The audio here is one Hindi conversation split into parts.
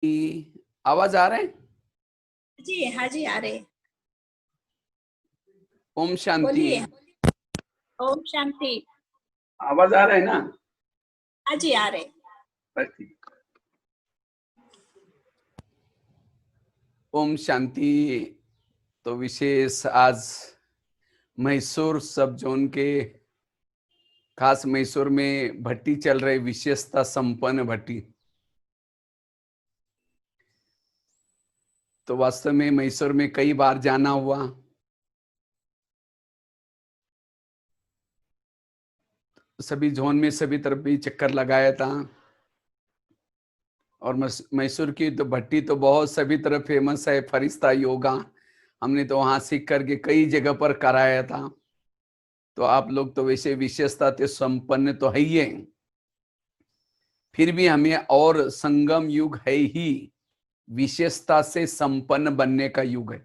आवाज आ रहे हैं? जी हाँ जी, आ रहे। ओम शांति। बोलिए। ओम शांति। आवाज आ रहा है ना? हाँ जी, आ रहे। बस ठीक। ओम शांति। तो विशेष आज मैसूर सब जोन के, खास मैसूर में भट्टी चल रही, विशेषता संपन्न भट्टी। तो वास्तव में मैसूर में कई बार जाना हुआ। सभी जोन में सभी तरफ भी चक्कर लगाया था। और मैसूर की तो भट्टी तो बहुत सभी तरफ फेमस है। फरिश्ता योगा हमने तो वहां सीख करके कई जगह पर कराया था। तो आप लोग तो वैसे विशेषता से संपन्न तो है ही है, फिर भी हमें और संगम युग है ही विशेषता से संपन्न बनने का युग है।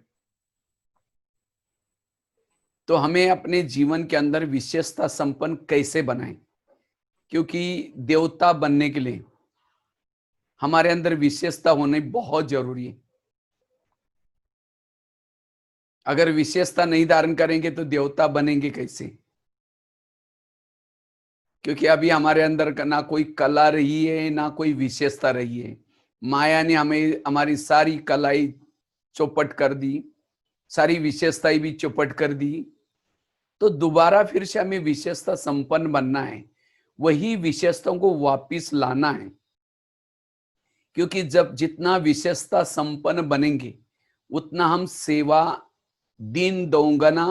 तो हमें अपने जीवन के अंदर विशेषता संपन्न कैसे बनाएं? क्योंकि देवता बनने के लिए हमारे अंदर विशेषता होनी बहुत जरूरी है। अगर विशेषता नहीं धारण करेंगे तो देवता बनेंगे कैसे? क्योंकि अभी हमारे अंदर ना कोई कला रही है, ना कोई विशेषता रही है। माया ने हमें हमारी सारी कलाई चौपट कर दी, सारी विशेषताएं भी चौपट कर दी। तो दोबारा फिर से हमें विशेषता संपन्न बनना है, वही विशेषताओं को वापिस लाना है। क्योंकि जब जितना विशेषता संपन्न बनेंगे उतना हम सेवा दिन दोगुना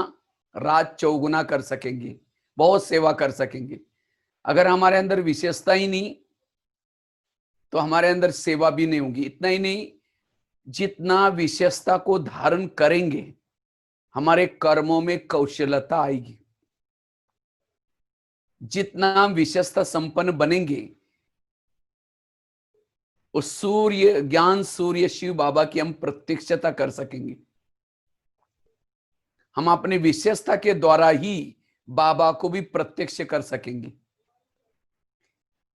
रात चौगुना कर सकेंगे, बहुत सेवा कर सकेंगे। अगर हमारे अंदर विशेषता ही नहीं तो हमारे अंदर सेवा भी नहीं होगी। इतना ही नहीं, जितना विशेषता को धारण करेंगे हमारे कर्मों में कौशलता आएगी। जितना हम विशेषता संपन्न बनेंगे उस सूर्य ज्ञान सूर्य शिव बाबा की हम प्रत्यक्षता कर सकेंगे। हम अपनी विशेषता के द्वारा ही बाबा को भी प्रत्यक्ष कर सकेंगे।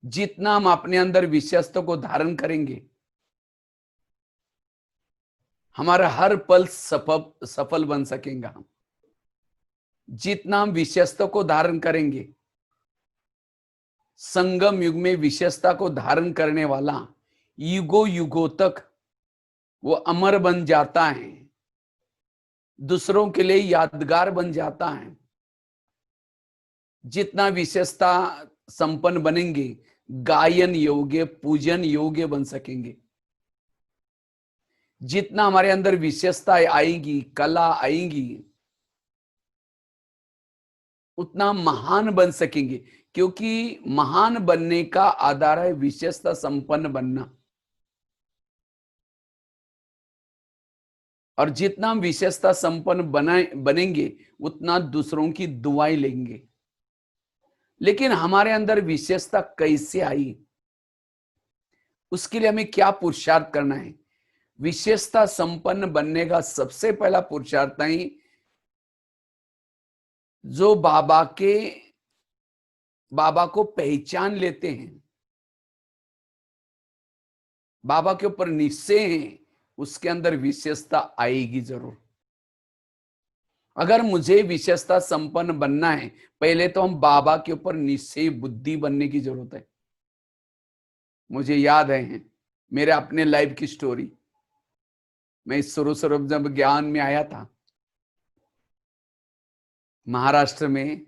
जितना हम अपने अंदर विशेषता को धारण करेंगे हमारा हर पल सफल बन सकेगा हम। जितना हम विशेषता को धारण करेंगे, संगम युग में विशेषता को धारण करने वाला युगों युगों तक वो अमर बन जाता है, दूसरों के लिए यादगार बन जाता है। जितना विशेषता संपन्न बनेंगे गायन योग्य पूजन योग्य बन सकेंगे। जितना हमारे अंदर विशेषता आएगी, कला आएगी, उतना महान बन सकेंगे। क्योंकि महान बनने का आधार है विशेषता संपन्न बनना। और जितना हम विशेषता संपन्न बनेंगे उतना दूसरों की दुआएं लेंगे। लेकिन हमारे अंदर विशेषता कैसे आई, उसके लिए हमें क्या पुरुषार्थ करना है? विशेषता संपन्न बनने का सबसे पहला पुरुषार्थ है जो बाबा को पहचान लेते हैं, बाबा के ऊपर निश्चय है, उसके अंदर विशेषता आएगी जरूर। अगर मुझे विशेषता संपन्न बनना है पहले तो हम बाबा के ऊपर निश्चय बुद्धि बनने की जरूरत है। मुझे याद है मेरे अपने लाइफ की स्टोरी। मैं शुरू जब ज्ञान में आया था महाराष्ट्र में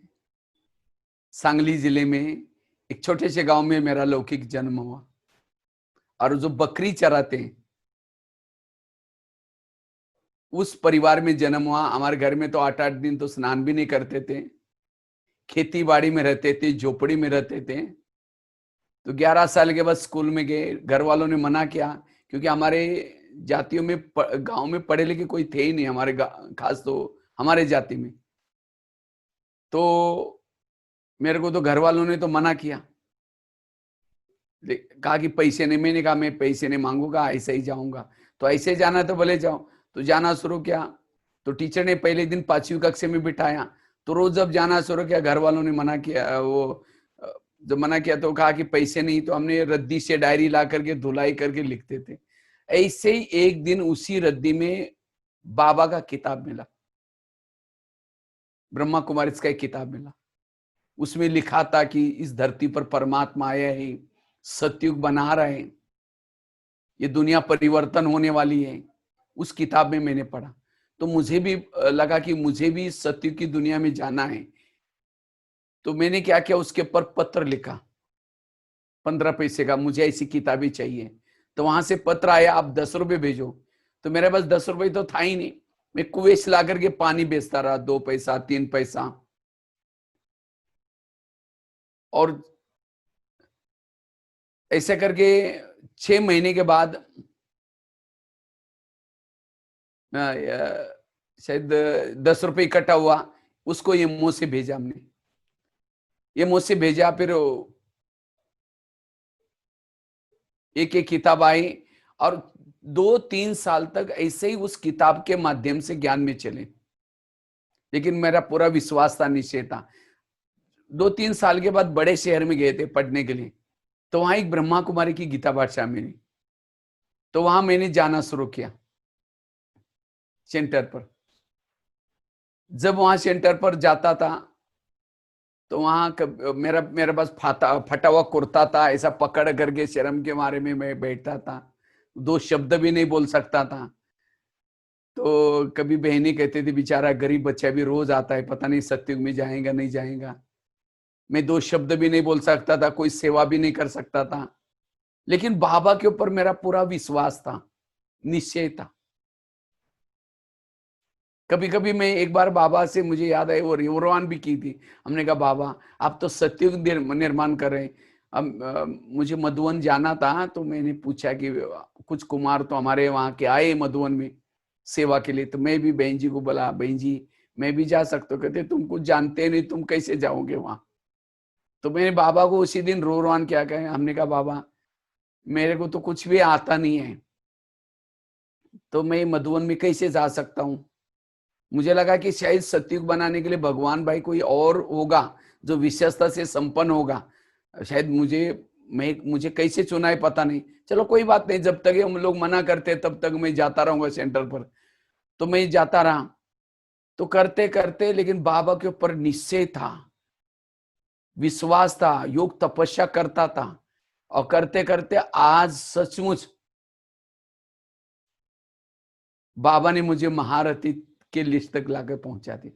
सांगली जिले में एक छोटे से गांव में मेरा लौकिक जन्म हुआ। और जो बकरी चराते हैं उस परिवार में जन्म हुआ। हमारे घर में तो 8-8 दिन तो स्नान भी नहीं करते थे, खेती बाड़ी में रहते थे, झोपड़ी में रहते थे। तो 11 साल के बाद स्कूल में गए। घर वालों ने मना किया क्योंकि हमारे जातियों में गांव में पढ़े लिखे कोई थे ही नहीं, हमारे खास तो हमारे जाति में। तो मेरे को तो घर वालों ने तो मना किया, कहा कि पैसे नहीं। मैंने कहा मैं पैसे नहीं मांगूंगा, ऐसे ही जाऊंगा। तो ऐसे जाना तो भले जाओ। तो जाना शुरू किया तो टीचर ने पहले दिन 5वीं कक्षा में बिठाया। तो रोज जब जाना शुरू किया घर वालों ने मना किया। वो जब मना किया तो कहा कि पैसे नहीं। तो हमने रद्दी से डायरी ला करके धुलाई करके लिखते थे। ऐसे ही एक दिन उसी रद्दी में बाबा का किताब मिला, ब्रह्मा कुमारी का एक किताब मिला। उसमें लिखा था कि इस धरती पर परमात्मा आया है, सतयुग बना रहे हैं, ये दुनिया परिवर्तन होने वाली है। उस किताब में मैंने पढ़ा तो मुझे भी लगा कि मुझे भी सतयुग की दुनिया में जाना है। तो मैंने क्या किया, उसके ऊपर पत्र लिखा 15 पैसे का, मुझे ऐसी किताबें चाहिए। तो वहां से पत्र आया, आप 10 रुपए भेजो। तो मेरे पास 10 रुपए तो था ही नहीं, मैं कुएं से ला करके पानी बेचता रहा, 2 पैसा 3 पैसा। और ऐसे करके 6 महीने के बाद शायद 10 रुपए इकट्ठा हुआ, उसको ये मुंह से भेजा हमने, ये मुंह से भेजा। फिर एक एक किताब आई और 2-3 साल तक ऐसे ही उस किताब के माध्यम से ज्ञान में चले। लेकिन मेरा पूरा विश्वास था, निश्चय था। 2-3 साल के बाद बड़े शहर में गए थे पढ़ने के लिए, तो वहां एक ब्रह्मा कुमारी की गीता पाठशाला मिली। तो वहां मैंने जाना शुरू किया सेंटर पर। जब वहां सेंटर पर जाता था तो वहां मेरे पास फटा हुआ कुर्ता था, ऐसा पकड़ करके शर्म के मारे में मैं बैठता था, 2 शब्द भी नहीं बोल सकता था। तो कभी बहनें कहते थे बेचारा गरीब बच्चा भी रोज आता है, पता नहीं सतयुग में जाएगा नहीं जाएगा। मैं 2 शब्द भी नहीं बोल सकता था, कोई सेवा भी नहीं कर सकता था। लेकिन बाबा के ऊपर मेरा पूरा विश्वास था, निश्चय था। कभी कभी मैं एक बार बाबा से, मुझे याद है, वो रिवरवान भी की थी। हमने कहा बाबा आप तो सतयुग निर्माण कर रहे हैं। अब मुझे मधुवन जाना था, तो मैंने पूछा कि कुछ कुमार तो हमारे वहां के आए मधुवन में सेवा के लिए। तो मैं भी बहन जी को बोला, बहन जी मैं भी जा सकता हूँ। कहते तुम कुछ जानते नहीं, तुम कैसे जाओगे वहां। तो मैंने बाबा को उसी दिन रोरवान क्या कहे, हमने कहा बाबा मेरे को तो कुछ भी आता नहीं है, तो मैं मधुवन में कैसे जा सकता हूँ। मुझे लगा कि शायद सतयुग बनाने के लिए भगवान भाई कोई और होगा जो विशेषता से संपन्न होगा। शायद मुझे कैसे चुना है पता नहीं। चलो कोई बात नहीं, जब तक हम लोग मना करते तब तक मैं जाता रहूंगा सेंटर पर। तो मैं जाता रहा, तो करते करते, लेकिन बाबा के ऊपर निश्चय था, विश्वास था, योग तपस्या करता था। और करते करते आज सचमुच बाबा ने मुझे महारथी के लिस्ट तक लाकर पहुंचा दी।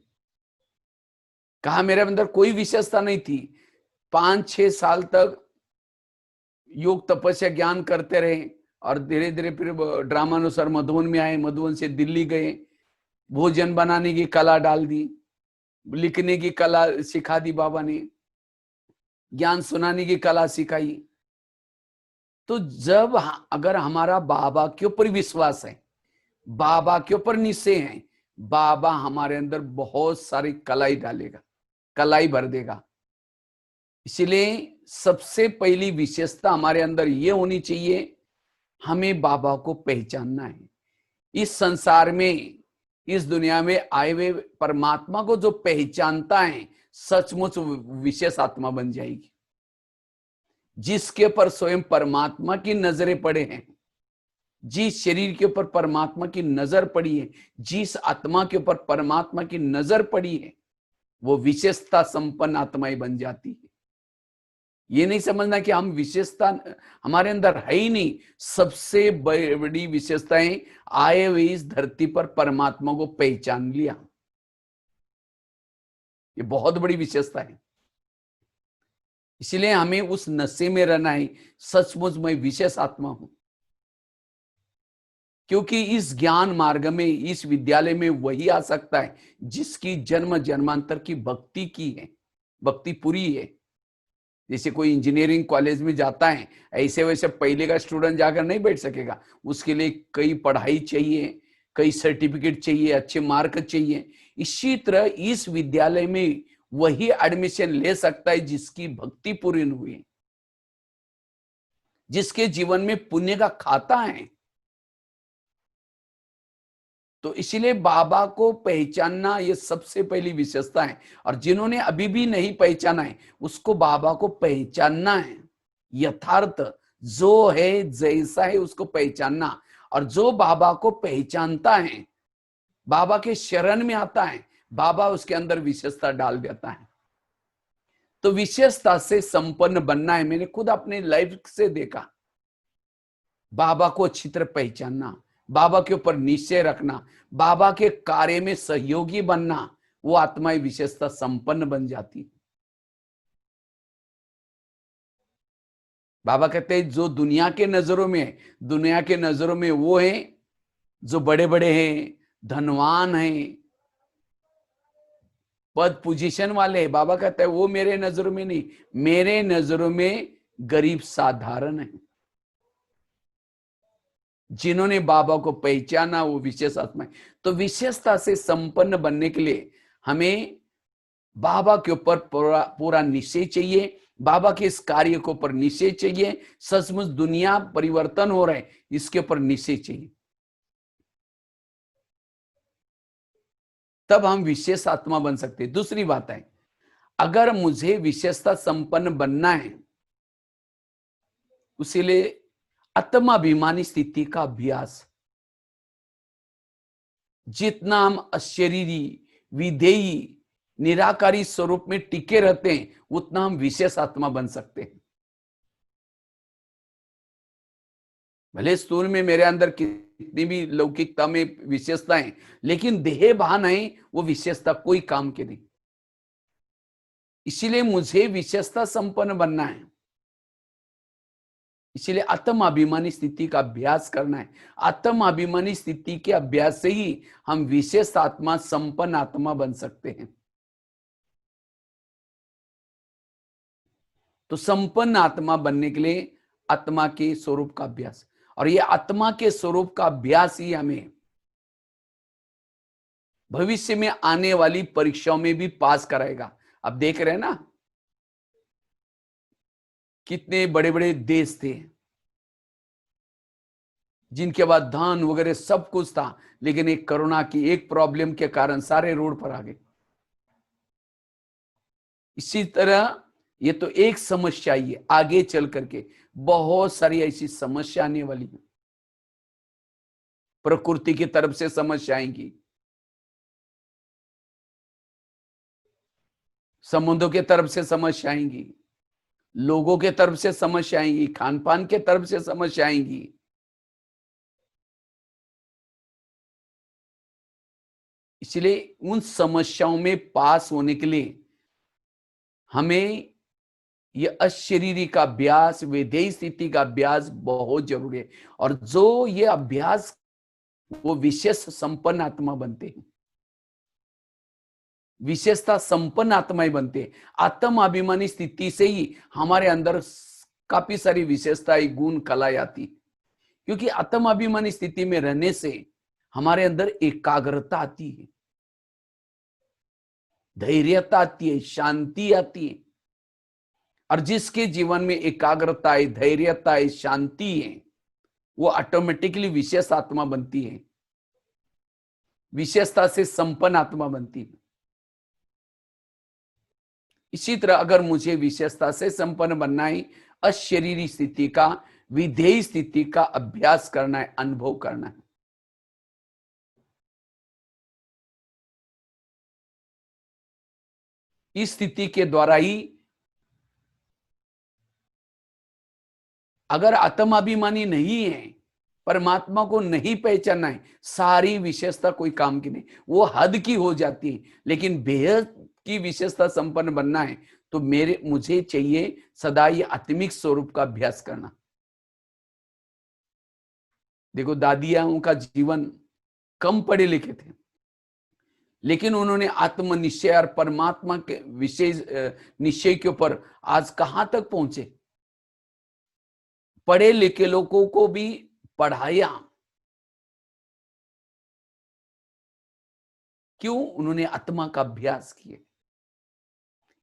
कहा मेरे अंदर कोई विशेषता नहीं थी। 5-6 साल तक योग तपस्या ज्ञान करते रहे और धीरे धीरे फिर ड्रामानुसार मधुबन में आए, मधुबन से दिल्ली गए, भोजन बनाने की कला डाल दी, लिखने की कला सिखा दी बाबा ने, ज्ञान सुनाने की कला सिखाई। तो जब अगर हमारा बाबा के ऊपर विश्वास है, बाबा के ऊपर निश्चय है, बाबा हमारे अंदर बहुत सारी कलाई डालेगा, कलाई भर देगा। इसलिए सबसे पहली विशेषता हमारे अंदर ये होनी चाहिए, हमें बाबा को पहचानना है। इस संसार में, इस दुनिया में आए हुए परमात्मा को जो पहचानता है, सचमुच विशेष आत्मा बन जाएगी। जिसके ऊपर स्वयं परमात्मा की नजरें पड़े हैं, जिस शरीर के ऊपर परमात्मा की नजर पड़ी है, जिस आत्मा के ऊपर परमात्मा की नजर पड़ी है, वो विशेषता संपन्न आत्माएं बन जाती है। ये नहीं समझना कि हम विशेषता हमारे अंदर है ही नहीं। सबसे बड़ी विशेषताएं आए हुए इस धरती पर परमात्मा को पहचान लिया, ये बहुत बड़ी विशेषता है। इसलिए हमें उस नशे में रहना है, सचमुच मैं विशेष आत्मा हूं। क्योंकि इस ज्ञान मार्ग में, इस विद्यालय में वही आ सकता है जिसकी जन्म जन्मांतर की भक्ति की है, भक्ति पूरी है। जैसे कोई इंजीनियरिंग कॉलेज में जाता है, ऐसे वैसे पहले का स्टूडेंट जाकर नहीं बैठ सकेगा। उसके लिए कई पढ़ाई चाहिए, कई सर्टिफिकेट चाहिए, अच्छे मार्क चाहिए। इसी तरह इस विद्यालय में वही एडमिशन ले सकता है जिसकी भक्ति पूरी हुई है, जिसके जीवन में पुण्य का खाता है। तो इसलिए बाबा को पहचानना ये सबसे पहली विशेषता है। और जिन्होंने अभी भी नहीं पहचाना है, उसको बाबा को पहचानना है। यथार्थ जो है, जैसा है, उसको पहचानना। और जो बाबा को पहचानता है, बाबा के शरण में आता है, बाबा उसके अंदर विशेषता डाल देता है। तो विशेषता से संपन्न बनना है। मैंने खुद अपनी लाइफ से देखा, बाबा को अच्छी तरह पहचानना, बाबा के ऊपर निश्चय रखना, बाबा के कार्य में सहयोगी बनना, वो आत्माएं विशेषता संपन्न बन जाती। बाबा कहते हैं जो दुनिया के नजरों में है, दुनिया के नजरों में वो है जो बड़े बड़े हैं, धनवान हैं, पद पोजीशन वाले हैं। बाबा कहते हैं वो मेरे नजरों में नहीं, मेरे नजरों में गरीब साधारण है। जिन्होंने बाबा को पहचाना वो विशेष आत्माएं। तो विशेषता से संपन्न बनने के लिए हमें बाबा के ऊपर पूरा निश्चय चाहिए, बाबा के इस कार्य के ऊपर निश्चय चाहिए। सचमुच दुनिया परिवर्तन हो रहा है, इसके ऊपर निश्चय चाहिए, तब हम विशेष आत्मा बन सकते हैं। दूसरी बात है, अगर मुझे विशेषता संपन्न बनना है, उसीलिए आत्माभिमानी स्थिति का अभ्यास। जितना हम अशरीरी, विधेयी, निराकारी स्वरूप में टिके रहते हैं, उतना हम विशेष आत्मा बन सकते हैं। भले स्थूल में मेरे अंदर कितनी भी लौकिकता में विशेषताएं, लेकिन देह भावनाएं वो विशेषता कोई काम के नहीं। इसीलिए मुझे विशेषता संपन्न बनना है, इसीलिए आत्माभिमानी स्थिति का अभ्यास करना है। आत्माभिमानी स्थिति के अभ्यास से ही हम विशेष आत्मा, संपन्न आत्मा बन सकते हैं। तो संपन्न आत्मा बनने के लिए आत्मा के स्वरूप का अभ्यास, और ये आत्मा के स्वरूप का अभ्यास ही हमें भविष्य में आने वाली परीक्षाओं में भी पास कराएगा। अब देख रहे हैं ना, कितने बड़े बड़े देश थे जिनके बाद धन वगैरह सब कुछ था, लेकिन एक कोरोना की एक प्रॉब्लम के कारण सारे रोड पर आ गए। इसी तरह ये तो एक समस्या ही है, आगे चल करके बहुत सारी ऐसी समस्या आने वाली है। प्रकृति की तरफ से समस्या आएंगी, समुद्रों के तरफ से समस्या आएंगी, लोगों के तरफ से समस्या आएंगी, खान पान के तरफ से समस्या आएंगी। इसलिए उन समस्याओं में पास होने के लिए हमें ये अशरीरी का अभ्यास, विधेयी स्थिति का अभ्यास बहुत जरूरी है। और जो ये अभ्यास, वो विशेष संपन्न आत्मा बनते हैं, विशेषता संपन्न आत्माएं बनते हैं। आत्माभिमानी स्थिति से ही हमारे अंदर काफी सारी विशेषताएं, गुण, कलाएं आती, क्योंकि आत्माभिमानी स्थिति में रहने से हमारे अंदर एकाग्रता आती है, धैर्यता आती है, शांति आती है। और जिसके जीवन में एकाग्रता है, धैर्यता है, शांति है, वो ऑटोमेटिकली विशेष आत्मा बनती है, विशेषता से संपन्न आत्मा बनती है। इसी तरह अगर मुझे विशेषता से संपन्न बनना है, अशरीरी स्थिति का, विधेयी स्थिति का अभ्यास करना है, अनुभव करना है। इस स्थिति के द्वारा ही, अगर आत्माभिमानी नहीं है, परमात्मा को नहीं पहचानना है, सारी विशेषता कोई काम की नहीं, वो हद की हो जाती है। लेकिन बेहद की विशेषता संपन्न बनना है तो मुझे चाहिए सदा ये आत्मिक स्वरूप का अभ्यास करना। देखो, दादियां का जीवन कम पढ़े लिखे थे, लेकिन उन्होंने आत्मनिश्चय और परमात्मा के विशेष निश्चय के ऊपर आज कहां तक पहुंचे। पढ़े लिखे लोगों को भी पढ़ाया, क्यों? उन्होंने आत्मा का अभ्यास किया।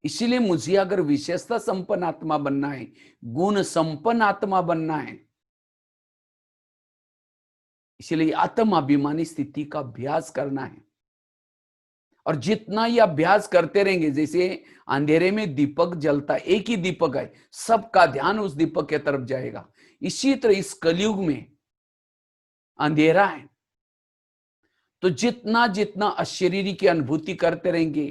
इसीलिए मुझे अगर विशेषता संपन्न आत्मा बनना है, गुण संपन्न आत्मा बनना है, इसलिए आत्माभिमानी स्थिति का अभ्यास करना है। और जितना ये अभ्यास करते रहेंगे, जैसे अंधेरे में दीपक जलता, एक ही दीपक है, सबका ध्यान उस दीपक के तरफ जाएगा। इसी तरह इस कलयुग में अंधेरा है। तो जितना जितना अशरीरी की अनुभूति करते रहेंगे,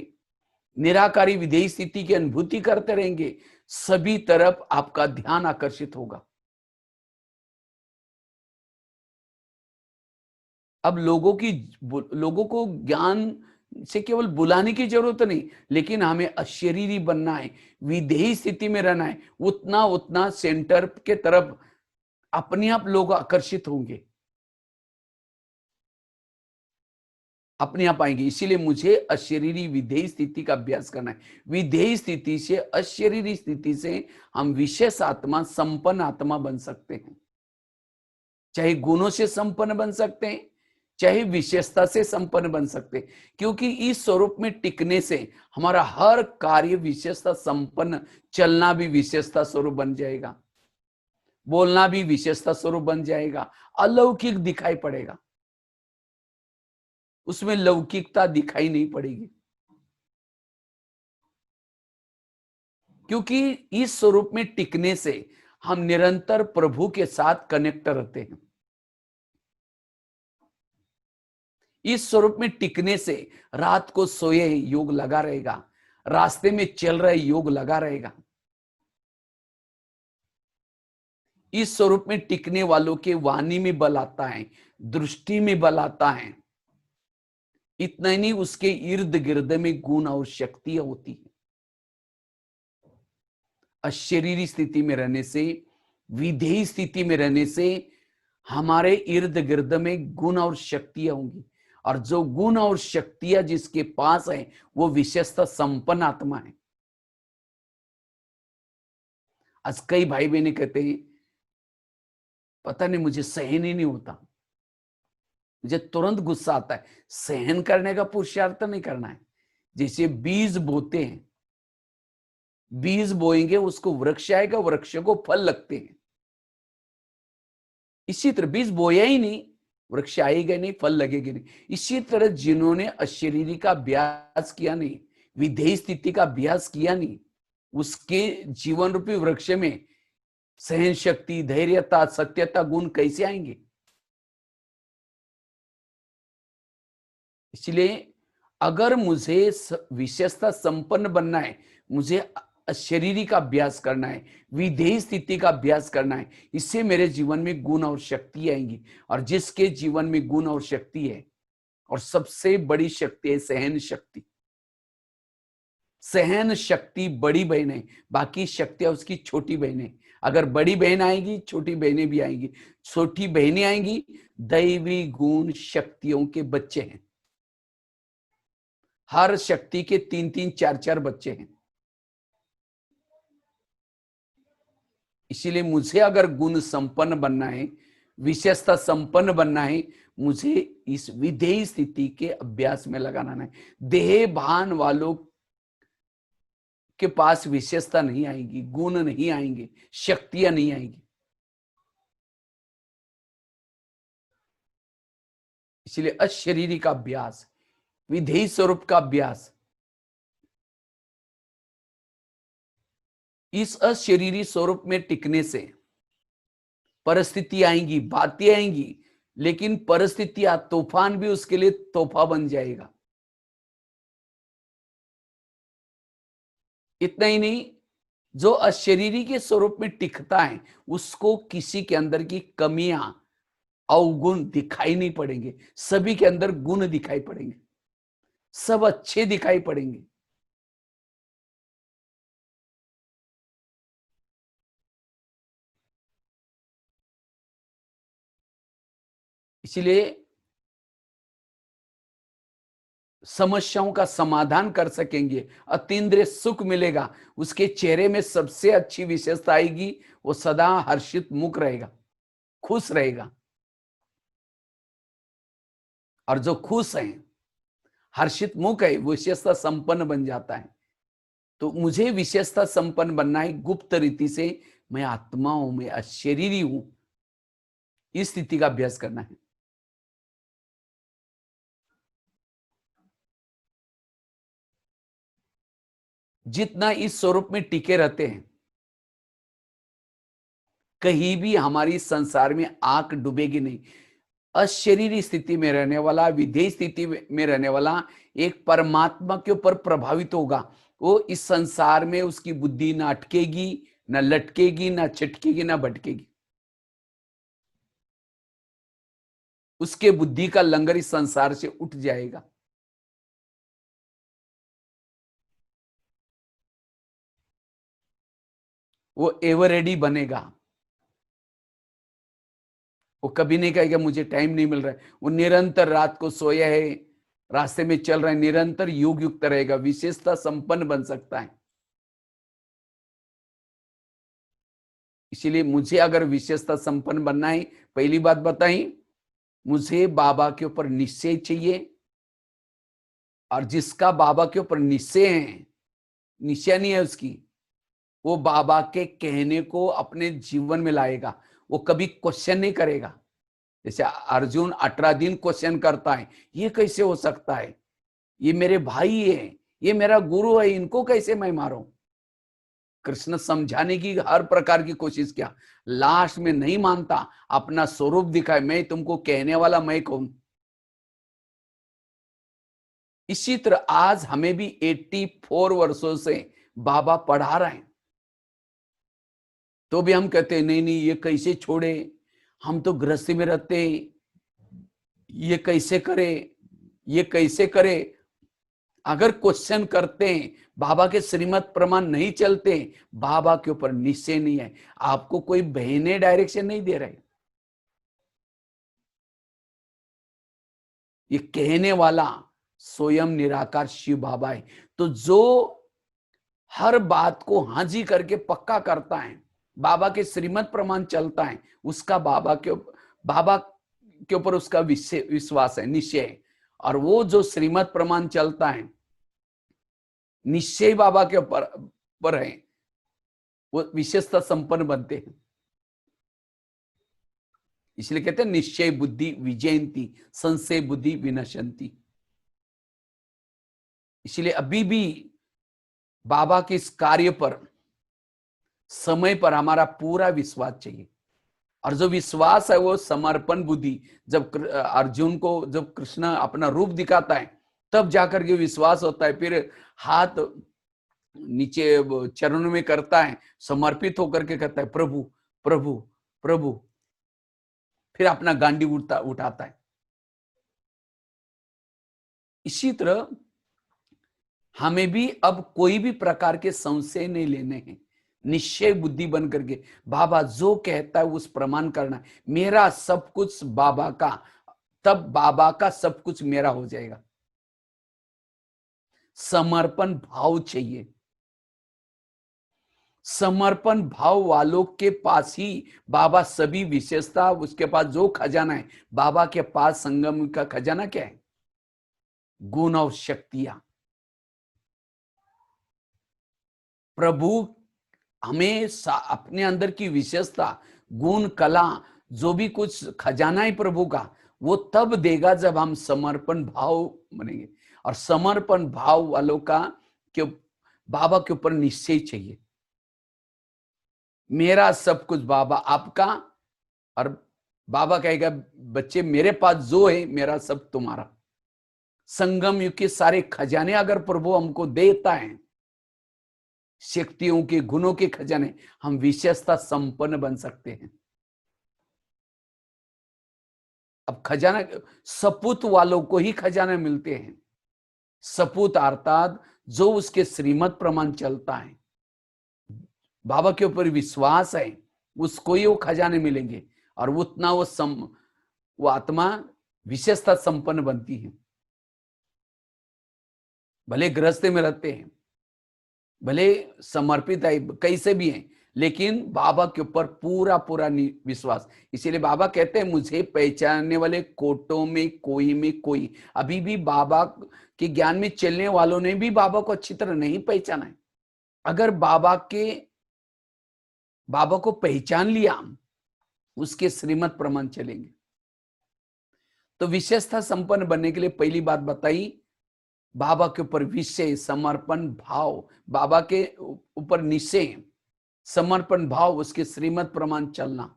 निराकारी विधेयी स्थिति की अनुभूति करते रहेंगे, सभी तरफ आपका ध्यान आकर्षित होगा। अब लोगों को ज्ञान से केवल बुलाने की जरूरत नहीं, लेकिन हमें अशरीरी बनना है, विधेयी स्थिति में रहना है। उतना उतना सेंटर के तरफ अपने आप लोग आकर्षित होंगे, अपने आप आएंगे। इसीलिए मुझे अशरीरी विधेयी स्थिति का अभ्यास करना है। विधेयी स्थिति से, अशरीरी स्थिति से हम विशेष आत्मा, संपन्न आत्मा बन सकते हैं। चाहे गुणों से संपन्न बन सकते हैं, चाहे विशेषता से संपन्न बन सकते हैं, क्योंकि इस स्वरूप में टिकने से हमारा हर कार्य विशेषता संपन्न, चलना भी विशेषता स्वरूप बन जाएगा, बोलना भी विशेषता स्वरूप बन जाएगा, अलौकिक दिखाई पड़ेगा, उसमें लौकिकता दिखाई नहीं पड़ेगी, क्योंकि इस स्वरूप में टिकने से हम निरंतर प्रभु के साथ कनेक्ट रहते हैं। इस स्वरूप में टिकने से रात को सोए योग लगा रहेगा, रास्ते में चल रहे योग लगा रहेगा। इस स्वरूप में टिकने वालों के वाणी में बल आता है, दृष्टि में बल आता है। इतना ही नहीं, उसके इर्द गिर्द में गुण और शक्तियां होती है। अशरीरी स्थिति में रहने से, विधेयी स्थिति में रहने से हमारे इर्द गिर्द में गुण और शक्तियां होंगी, और जो गुण और शक्तियां जिसके पास है वो विशेषता संपन्न आत्मा है। आज कई भाई बहने कहते हैं, पता नहीं मुझे सहन ही नहीं होता, मुझे तुरंत गुस्सा आता है। सहन करने का पुरुषार्थ नहीं करना है। जैसे बीज बोते हैं, बीज बोएंगे उसको वृक्ष आएगा, वृक्ष को फल लगते हैं। इसी तरह बीज बोया ही नहीं, वृक्ष आएगा नहीं, फल लगेगा नहीं। इसी तरह जिन्होंने अशरीरी का अभ्यास किया नहीं, विधेयी स्थिति का अभ्यास किया नहीं, उसके जीवन रूपी वृक्ष में सहन शक्ति, धैर्यता, सत्यता गुण कैसे आएंगे? इसलिए अगर मुझे विशेषता संपन्न बनना है, मुझे अशरीरी का अभ्यास करना है, विधेयी स्थिति का अभ्यास करना है, इससे मेरे जीवन में गुण और शक्ति आएंगी। और जिसके जीवन में गुण और शक्ति है, और सबसे बड़ी शक्ति है सहन शक्ति। सहन शक्ति बड़ी बहन है, बाकी शक्तियां उसकी छोटी बहनें। अगर बड़ी बहन आएगी, छोटी बहनें भी आएंगी। छोटी बहनें आएंगी, दैवी गुण शक्तियों के बच्चे हैं। हर शक्ति के 3-3, 4-4 बच्चे हैं। इसीलिए मुझे अगर गुण संपन्न बनना है, विशेषता संपन्न बनना है, मुझे इस विधेयी स्थिति के अभ्यास में लगाना है। देह भान वालों के पास विशेषता नहीं आएगी, गुण नहीं आएंगे, शक्तियां नहीं आएंगी। इसलिए अशरीरी का अभ्यास, विधेयी स्वरूप का अभ्यास, इस अशरीरी स्वरूप में टिकने से परिस्थिति आएंगी, बातें आएंगी, लेकिन परिस्थितियां, तूफान भी उसके लिए तोहफा बन जाएगा। इतना ही नहीं, जो अशरीरी के स्वरूप में टिकता है, उसको किसी के अंदर की कमियां, अवगुण दिखाई नहीं पड़ेंगे। सभी के अंदर गुण दिखाई पड़ेंगे, सब अच्छे दिखाई पड़ेंगे। इसलिए समस्याओं का समाधान कर सकेंगे, अतीन्द्रिय सुख मिलेगा। उसके चेहरे में सबसे अच्छी विशेषता आएगी, वो सदा हर्षित मुख रहेगा, खुश रहेगा। और जो खुश है, हर्षित मुख है, विशेषता संपन्न बन जाता है। तो मुझे विशेषता संपन्न बनना है गुप्त रीति से। मैं आत्मा हूं, मैं अशरीरी हूं, इस स्थिति का अभ्यास करना है। जितना इस स्वरूप में टिके रहते हैं, कहीं भी हमारी संसार में आंख डूबेगी नहीं। अशरीरी स्थिति में रहने वाला, विधेय स्थिति में रहने वाला एक परमात्मा के ऊपर प्रभावित होगा, वो इस संसार में उसकी बुद्धि ना अटकेगी, ना लटकेगी, ना छिटकेगी, ना भटकेगी। उसके बुद्धि का लंगर इस संसार से उठ जाएगा। वो एवर रेडी बनेगा। वो कभी नहीं कहेगा मुझे टाइम नहीं मिल रहा है। वो निरंतर रात को सोया है, रास्ते में चल रहा है, निरंतर योग युक्त रहेगा, विशेषता संपन्न बन सकता है। इसीलिए मुझे अगर विशेषता संपन्न बनना है, पहली बात बताई, मुझे बाबा के ऊपर निश्चय चाहिए। और जिसका बाबा के ऊपर निश्चय है, निश्चय नहीं है उसकी, वो बाबा के कहने को अपने जीवन में लाएगा। वो कभी क्वेश्चन नहीं करेगा। जैसे अर्जुन 18 दिन क्वेश्चन करता है, ये कैसे हो सकता है, ये मेरे भाई है, ये मेरा गुरु है, इनको कैसे मैं मारूं। कृष्ण समझाने की हर प्रकार की कोशिश किया, लास्ट में नहीं मानता, अपना स्वरूप दिखाए, मैं तुमको कहने वाला मैं कौन। इसी तरह आज हमें भी 84 वर्षों से बाबा पढ़ा रहे हैं, तो भी हम कहते हैं नहीं नहीं ये कैसे छोड़े, हम तो गृहस्थी में रहते, ये कैसे करे, ये कैसे करे। अगर क्वेश्चन करते हैं, बाबा के श्रीमत प्रमाण नहीं चलते, बाबा के ऊपर निश्चय नहीं है, आपको कोई बहने डायरेक्शन नहीं दे रहे, ये कहने वाला स्वयं निराकार शिव बाबा है। तो जो हर बात को हाँ जी करके पक्का करता है, बाबा के श्रीमत प्रमाण चलता है, उसका बाबा के ऊपर उसका विश्वास है, निश्चय है। और वो जो श्रीमत प्रमाण चलता है, निश्चय बाबा के ऊपर है, वो विशेषता संपन्न बनते हैं। इसलिए कहते हैं निश्चय बुद्धि विजयंती, संशय बुद्धि विनशंती। इसलिए अभी भी बाबा के इस कार्य पर समय पर हमारा पूरा विश्वास चाहिए। और जो विश्वास है वो समर्पण बुद्धि, जब अर्जुन को जब कृष्ण अपना रूप दिखाता है तब जाकर के विश्वास होता है, फिर हाथ नीचे चरणों में करता है, समर्पित होकर के कहता है प्रभु प्रभु प्रभु, फिर अपना गांडी उठाता है। इसी तरह हमें भी अब कोई भी प्रकार के संशय नहीं लेने हैं, निश्चय बुद्धि बन करके बाबा जो कहता है उस प्रमाण करना है। मेरा सब कुछ बाबा का, तब बाबा का सब कुछ मेरा हो जाएगा। समर्पण भाव चाहिए। समर्पण भाव वालों के पास ही बाबा सभी विशेषता, उसके पास जो खजाना है, बाबा के पास संगम का खजाना क्या है? गुण और शक्तियां। प्रभु हमें अपने अंदर की विशेषता, गुण, कला, जो भी कुछ खजाना है प्रभु का, वो तब देगा जब हम समर्पण भाव बनेंगे। और समर्पण भाव वालों का क्यों बाबा के ऊपर निश्चय चाहिए, मेरा सब कुछ बाबा आपका। और बाबा कहेगा बच्चे मेरे पास जो है मेरा सब तुम्हारा। संगम युग के सारे खजाने अगर प्रभु हमको देता है, शक्तियों के, गुणों के खजाने, हम विशेषता संपन्न बन सकते हैं। अब खजाना सपूत वालों को ही खजाना मिलते हैं। सपूत अर्थात जो उसके श्रीमत प्रमाण चलता है, बाबा के ऊपर विश्वास है, उसको ही वो खजाने मिलेंगे। और उतना वो आत्मा विशेषता संपन्न बनती है। भले गृहस्थ में रहते हैं, भले समर्पित है, कैसे भी हैं, लेकिन बाबा के ऊपर पूरा पूरा विश्वास। इसीलिए बाबा कहते हैं मुझे पहचानने वाले कोटों में कोई। अभी भी बाबा के ज्ञान में चलने वालों ने भी बाबा को अच्छी तरह नहीं पहचाना है। अगर बाबा को पहचान लिया, उसके श्रीमत प्रमाण चलेंगे। तो विशेषता संपन्न बनने के लिए पहली बात बताई, बाबा के ऊपर विषय समर्पण भाव, बाबा के ऊपर निश्चय समर्पण भाव, उसके श्रीमत प्रमाण चलना।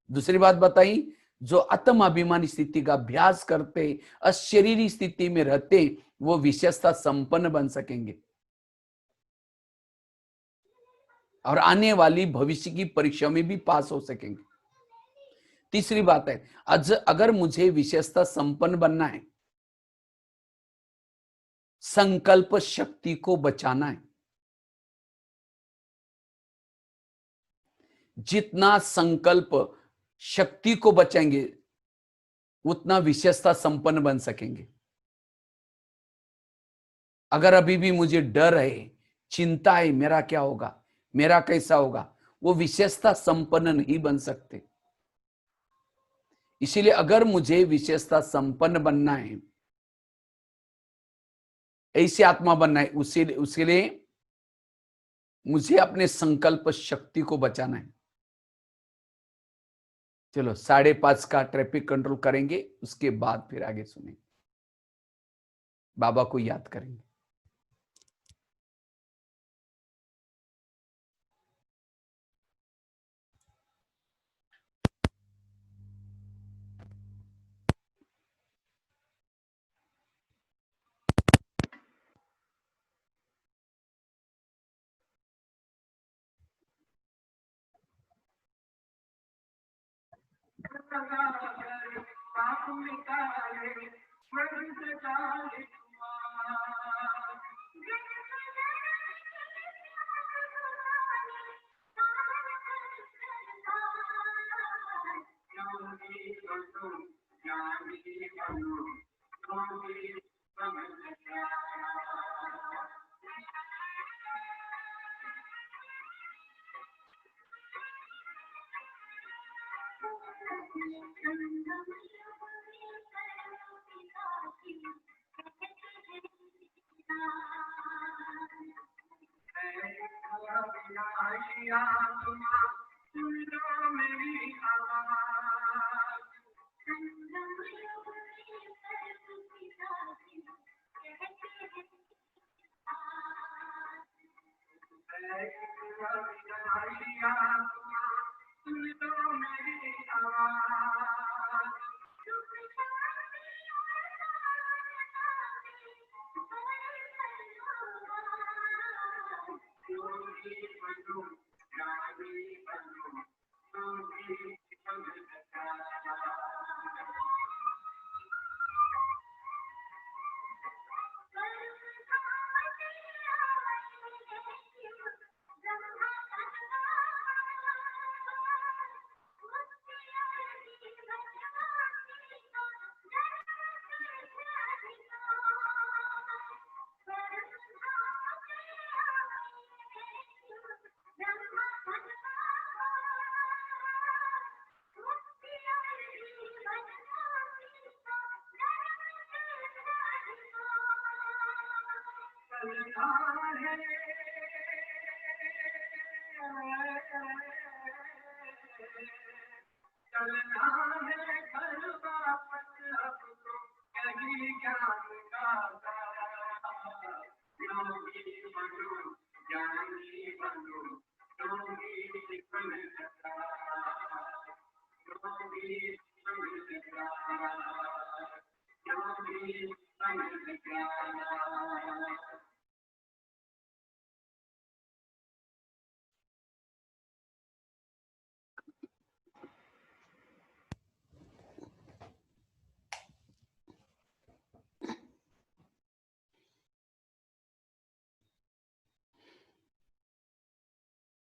दूसरी बात बताई जो आत्माभिमानी स्थिति का अभ्यास करते, अशरीरी स्थिति में रहते, वो विशेषता संपन्न बन सकेंगे और आने वाली भविष्य की परीक्षा में भी पास हो सकेंगे। तीसरी बात है, अगर मुझे विशेषता संपन्न बनना है, संकल्प शक्ति को बचाना है। जितना संकल्प शक्ति को बचाएंगे उतना विशेषता संपन्न बन सकेंगे। अगर अभी भी मुझे डर है, चिंता है, मेरा क्या होगा, मेरा कैसा होगा, वो विशेषता संपन्न नहीं बन सकते। इसीलिए अगर मुझे विशेषता संपन्न बनना है, ऐसी आत्मा बनना है, उसके लिए मुझे अपने संकल्प शक्ति को बचाना है। चलो 5:30 का ट्रैफिक कंट्रोल करेंगे, उसके बाद फिर आगे सुनेंगे, बाबा को याद करेंगे।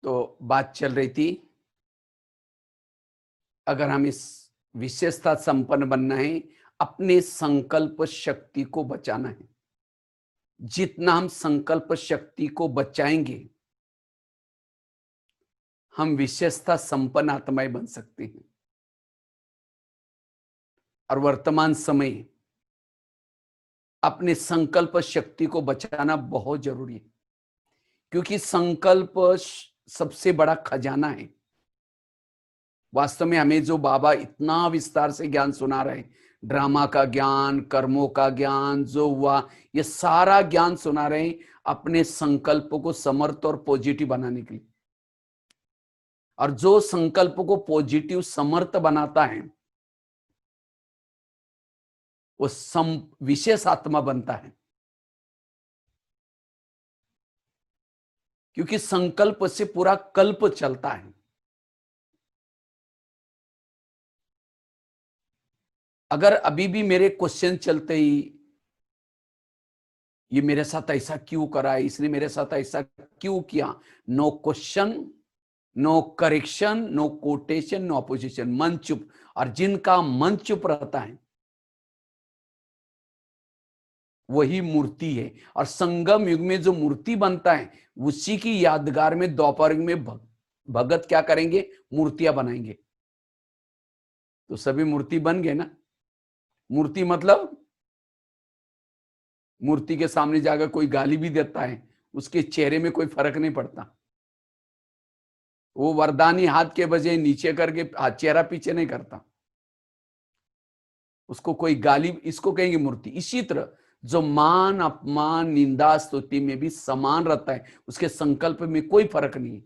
तो बात चल रही थी, अगर हम इस विशेषता संपन्न बनना है, अपने संकल्प शक्ति को बचाना है। जितना हम संकल्प शक्ति को बचाएंगे, हम विशेषता संपन्न आत्माएं बन सकते हैं। और वर्तमान समय अपने संकल्प शक्ति को बचाना बहुत जरूरी है, क्योंकि संकल्प सबसे बड़ा खजाना है। वास्तव में हमें जो बाबा इतना विस्तार से ज्ञान सुना रहे हैं, ड्रामा का ज्ञान, कर्मों का ज्ञान, जो हुआ ये सारा ज्ञान सुना रहे हैं अपने संकल्प को समर्थ और पॉजिटिव बनाने के लिए। और जो संकल्प को पॉजिटिव समर्थ बनाता है, वो विशेष आत्मा बनता है, क्योंकि संकल्प से पूरा कल्प चलता है। अगर अभी भी मेरे क्वेश्चन चलते ही, ये मेरे साथ ऐसा क्यों करा, इसने मेरे साथ ऐसा क्यों किया, no question, no correction, no quotation, no opposition, मन चुप। और जिनका मन चुप रहता है वही मूर्ति है। और संगम युग में जो मूर्ति बनता है उसी की यादगार में द्वापर युग में भगत क्या करेंगे, मूर्तियां बनाएंगे। तो सभी मूर्ति बन गए ना। मूर्ति मतलब मूर्ति के सामने जाकर कोई गाली भी देता है, उसके चेहरे में कोई फर्क नहीं पड़ता। वो वरदानी हाथ के बजाय नीचे करके चेहरा पीछे नहीं करता, उसको कोई गाली, इसको कहेंगे मूर्ति। इसी तरह जो मान अपमान निंदा स्तुति में भी समान रहता है, उसके संकल्प में कोई फर्क नहीं है।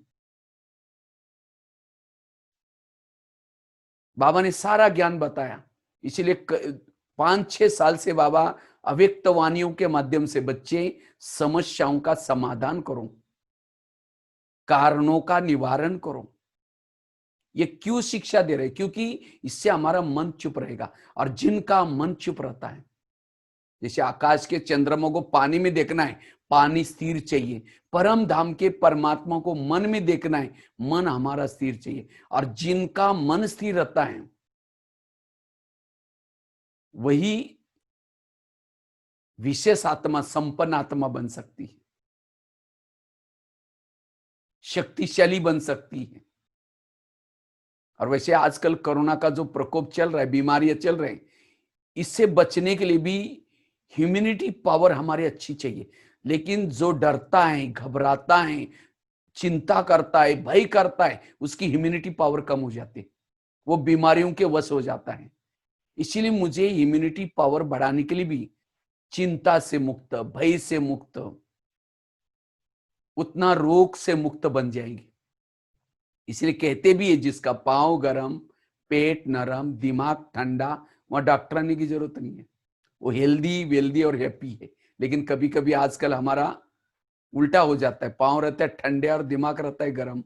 बाबा ने सारा ज्ञान बताया, इसीलिए 5-6 साल से बाबा अव्यक्त वाणियों के माध्यम से बच्चे समस्याओं का समाधान करो, कारणों का निवारण करो। ये क्यों शिक्षा दे रहे? क्योंकि इससे हमारा मन चुप रहेगा। और जिनका मन चुप रहता है, जैसे आकाश के चंद्रमा को पानी में देखना है, पानी स्थिर चाहिए। परम धाम के परमात्मा को मन में देखना है, मन हमारा स्थिर चाहिए। और जिनका मन स्थिर रहता है वही विशेष आत्मा, संपन्न आत्मा बन सकती है, शक्तिशाली बन सकती है। और वैसे आजकल कोरोना का जो प्रकोप चल रहा है, बीमारियां चल रही हैं, इससे बचने के लिए भी ह्यूमैनिटी पावर हमारी अच्छी चाहिए। लेकिन जो डरता है, घबराता है, चिंता करता है, भय करता है, उसकी ह्यूमैनिटी पावर कम हो जाती है, वो बीमारियों के वश हो जाता है। इसीलिए मुझे ह्यूमैनिटी पावर बढ़ाने के लिए भी चिंता से मुक्त, भय से मुक्त, उतना रोग से मुक्त बन जाएंगे। इसलिए कहते भी है, जिसका पांव गरम, पेट नरम, दिमाग ठंडा, वहां डॉक्टर आने की जरूरत नहीं है, वो हेल्दी वेल्दी और हैप्पी है। लेकिन कभी कभी आजकल हमारा उल्टा हो जाता है, पांव रहता है ठंडे और दिमाग रहता है गरम।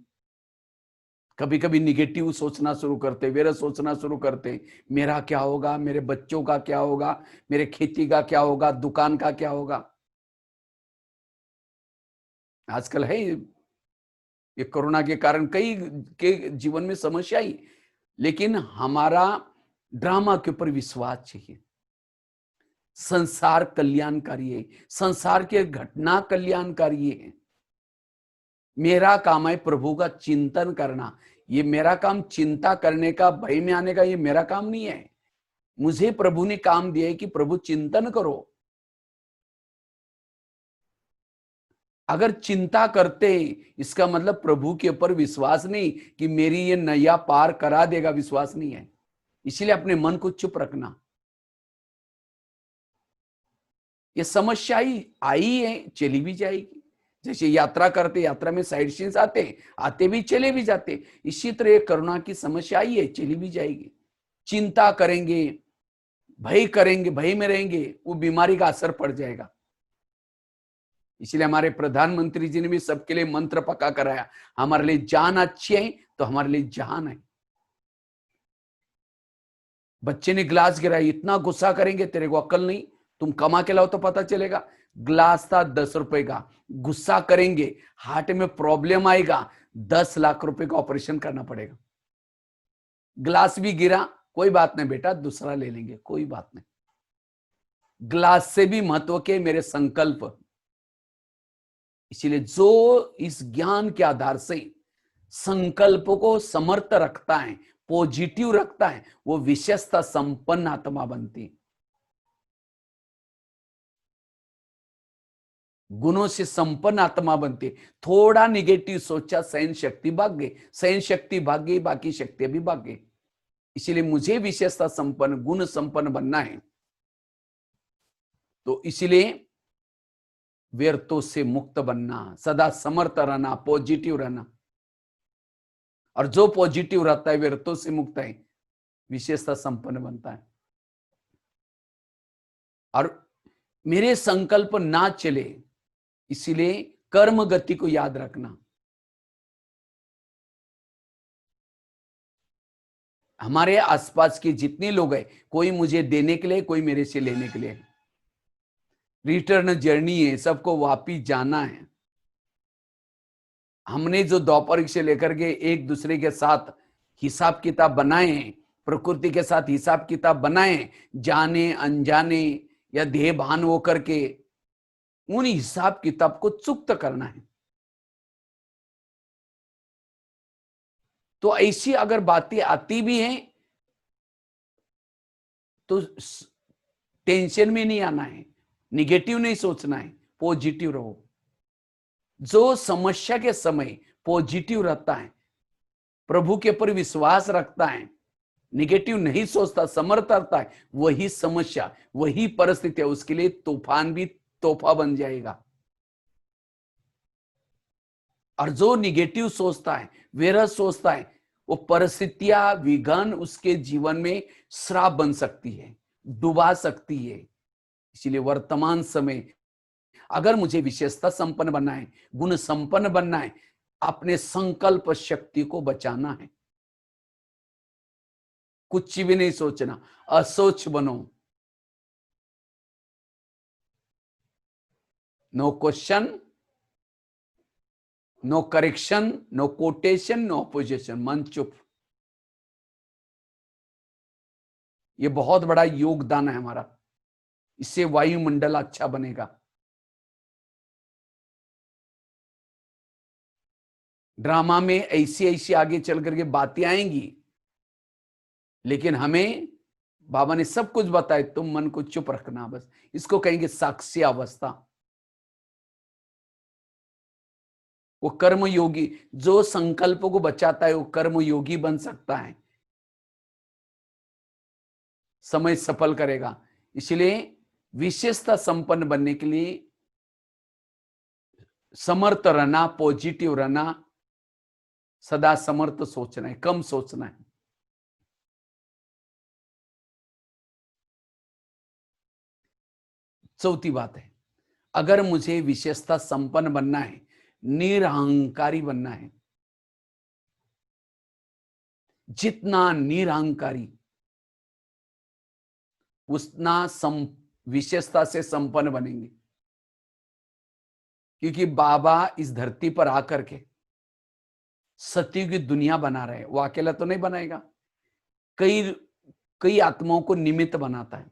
कभी कभी निगेटिव सोचना शुरू करते, वेरा सोचना शुरू करते, मेरा क्या होगा, मेरे बच्चों का क्या होगा, मेरे खेती का क्या होगा, दुकान का क्या होगा। आजकल है ये कोरोना के कारण कई के जीवन में समस्या आई, लेकिन हमारा ड्रामा के ऊपर विश्वास चाहिए। संसार कल्याणकारी है, संसार के घटना कल्याणकारी है। मेरा काम है प्रभु का चिंतन करना। ये मेरा काम चिंता करने का, भय में आने का, ये मेरा काम नहीं है। मुझे प्रभु ने काम दिया है कि प्रभु चिंतन करो। अगर चिंता करते इसका मतलब प्रभु के ऊपर विश्वास नहीं कि मेरी ये नैया पार करा देगा, विश्वास नहीं है। इसीलिए अपने मन को चुप रखना। ये समस्या ही आई है, चली भी जाएगी। जैसे यात्रा करते, यात्रा में साइड सीन्स आते भी चले भी जाते, इसी तरह कोरोना की समस्या आई है, चली भी जाएगी। चिंता करेंगे, भय करेंगे, भय में रहेंगे, वो बीमारी का असर पड़ जाएगा। इसलिए हमारे प्रधानमंत्री जी ने भी सबके लिए मंत्र पक्का कराया, हमारे लिए जान अच्छी है तो हमारे लिए जहान है। बच्चे ने ग्लास गिराया, इतना गुस्सा करेंगे, तेरे को अक्ल नहीं, तुम कमा के लाओ तो पता चलेगा। ग्लास था 10 रुपए का, गुस्सा करेंगे, हार्ट में प्रॉब्लम आएगा, 10 लाख रुपए का ऑपरेशन करना पड़ेगा। ग्लास भी गिरा, कोई बात नहीं बेटा, दूसरा ले लेंगे, कोई बात नहीं। ग्लास से भी महत्व के मेरे संकल्प। इसीलिए जो इस ज्ञान के आधार से संकल्प को समर्थ रखता है, पॉजिटिव रखता है, वो विशेषता संपन्न आत्मा बनती है, गुणों से संपन्न आत्मा बनती है। थोड़ा निगेटिव सोचा, सहन शक्ति भाग गई, सहन शक्ति भाग गई, बाकी शक्ति भी भाग गई। इसीलिए मुझे विशेषता संपन्न, गुण संपन्न बनना है। तो इसलिए व्यर्थों से मुक्त बनना, सदा समर्थ रहना, पॉजिटिव रहना। और जो पॉजिटिव रहता है, व्यर्थों से मुक्त है, विशेषता संपन्न बनता है। और मेरे संकल्प ना चले, इसीलिए कर्म गति को याद रखना। हमारे आसपास के जितने लोग हैं, कोई मुझे देने के लिए, कोई मेरे से लेने के लिए। रिटर्न जर्नी है, सबको वापिस जाना है। हमने जो द्वापर से लेकर के एक दूसरे के साथ हिसाब किताब बनाए हैं, प्रकृति के साथ हिसाब किताब बनाए, जाने अनजाने या देह भान होकर के, उन हिसाब किताब को चुक्त करना है। तो ऐसी अगर बातें आती भी हैं तो टेंशन में नहीं आना है, निगेटिव नहीं सोचना है, पॉजिटिव रहो। जो समस्या के समय पॉजिटिव रहता है, प्रभु के ऊपर विश्वास रखता है, निगेटिव नहीं सोचता, समर्थ रहता है, वही समस्या, वही परिस्थिति है, उसके लिए तूफान भी तोहफा बन जाएगा। और जो निगेटिव सोचता है, विरह सोचता है, वो परिस्थितियां विघन उसके जीवन में श्राप बन सकती है, डुबा सकती है। इसलिए वर्तमान समय अगर मुझे विशेषता संपन्न बनना है, गुण संपन्न बनना है, अपने संकल्प शक्ति को बचाना है। कुछ भी नहीं सोचना, असोच बनो। No question, no correction, no quotation, no opposition, मन चुप। ये बहुत बड़ा योगदान है हमारा, इससे वायुमंडल अच्छा बनेगा। ड्रामा में ऐसी ऐसी आगे चल करके बातें आएंगी, लेकिन हमें बाबा ने सब कुछ बताया, तुम मन को चुप रखना बस। इसको कहेंगे साक्षी अवस्था। वो कर्म योगी, जो संकल्पों को बचाता है, वो कर्म योगी बन सकता है, समय सफल करेगा। इसलिए विशेषता संपन्न बनने के लिए समर्थ रहना, पॉजिटिव रहना, सदा समर्थ सोचना है, कम सोचना है। चौथी बात है, अगर मुझे विशेषता संपन्न बनना है, निरहंकारी बनना है, जितना निरहंकारी उतना विशेषता से संपन्न बनेंगे। क्योंकि बाबा इस धरती पर आकर के सत्य की दुनिया बना रहे हैं। वो अकेला तो नहीं बनाएगा, कई आत्माओं को निमित्त बनाता है,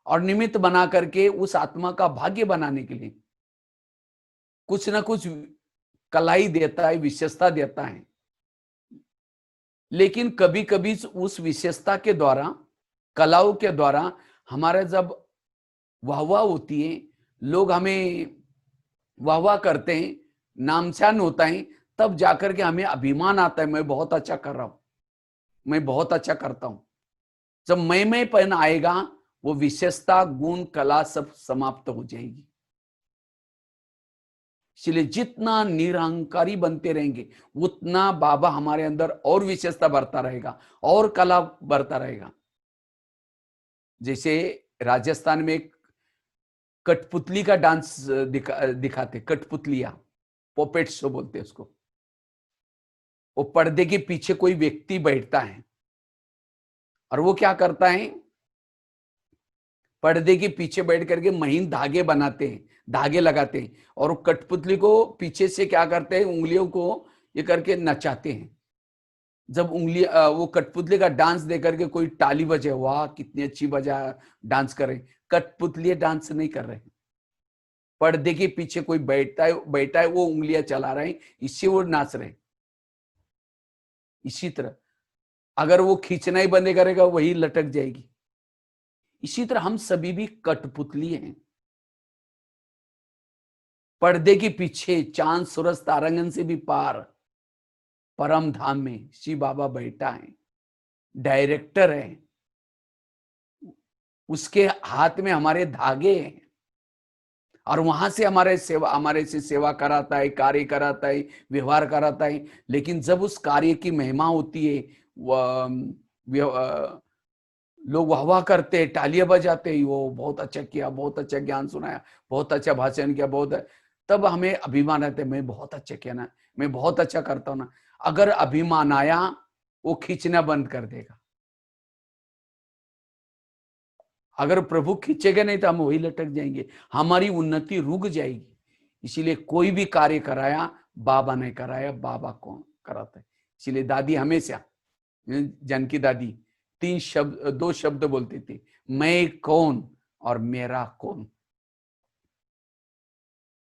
और निमित्त बना करके उस आत्मा का भाग्य बनाने के लिए कुछ ना कुछ कलाई देता है, विशेषता देता है। लेकिन कभी कभी उस विशेषता के द्वारा, कलाओं के द्वारा हमारा जब वाहवाह होती है, लोग हमें वाहवाह करते हैं, नामशान होता है, तब जाकर के हमें अभिमान आता है, मैं बहुत अच्छा कर रहा हूं, मैं बहुत अच्छा करता हूं। जब मैंपन आएगा, वो विशेषता, गुण, कला सब समाप्त हो जाएगी। इसलिए जितना निरहंकारी बनते रहेंगे, उतना बाबा हमारे अंदर और विशेषता बढ़ता रहेगा, और कला बढ़ता रहेगा। जैसे राजस्थान में कठपुतली का डांस दिखाते, कठपुतलियां, पॉपेट शो बोलते हैं उसको। वो पर्दे के पीछे कोई व्यक्ति बैठता है, और वो क्या करता है, पर्दे के पीछे बैठ करके महीन धागे बनाते हैं, धागे लगाते हैं, और कठपुतली को पीछे से क्या करते हैं, उंगलियों को ये करके नचाते हैं। जब उंगली वो कठपुतली का डांस देख करके कोई ताली बजे, वाह कितनी अच्छी बजा, डांस कर रहे। कठपुतली डांस नहीं कर रहे, पर्दे के पीछे कोई बैठा है, वो उंगलियां चला रहे हैं, इससे वो नाच रहे। इसी तरह अगर वो खींचना ही बंद करेगा, वही लटक जाएगी। इसी तरह हम सभी भी कठपुतली हैं। पर्दे के पीछे चांद सूरज तारांगन से भी पार परम धाम में शिव बाबा बैठा है, डायरेक्टर है, उसके हाथ में हमारे धागे हैं, और वहां से हमारे से सेवा कराता है, कार्य कराता है, व्यवहार कराता है। लेकिन जब उस कार्य की महिमा होती है, लोग वाह वाह करते, तालियां बजाते, वो बहुत अच्छा किया, बहुत अच्छा ज्ञान सुनाया, बहुत अच्छा भाषण किया, बहुत, तब हमें अभिमान आता है, मैं बहुत अच्छा किया ना, मैं बहुत अच्छा करता हूं ना। अगर अभिमान आया, वो खींचना बंद कर देगा। अगर प्रभु खींचेगा नहीं तो हम वही लटक जाएंगे, हमारी उन्नति रुक जाएगी। इसीलिए कोई भी कार्य कराया, बाबा ने कराया, बाबा को कराता है। इसीलिए दादी हमेशा, जानकी दादी दो शब्द बोलती थी, मैं कौन और मेरा कौन।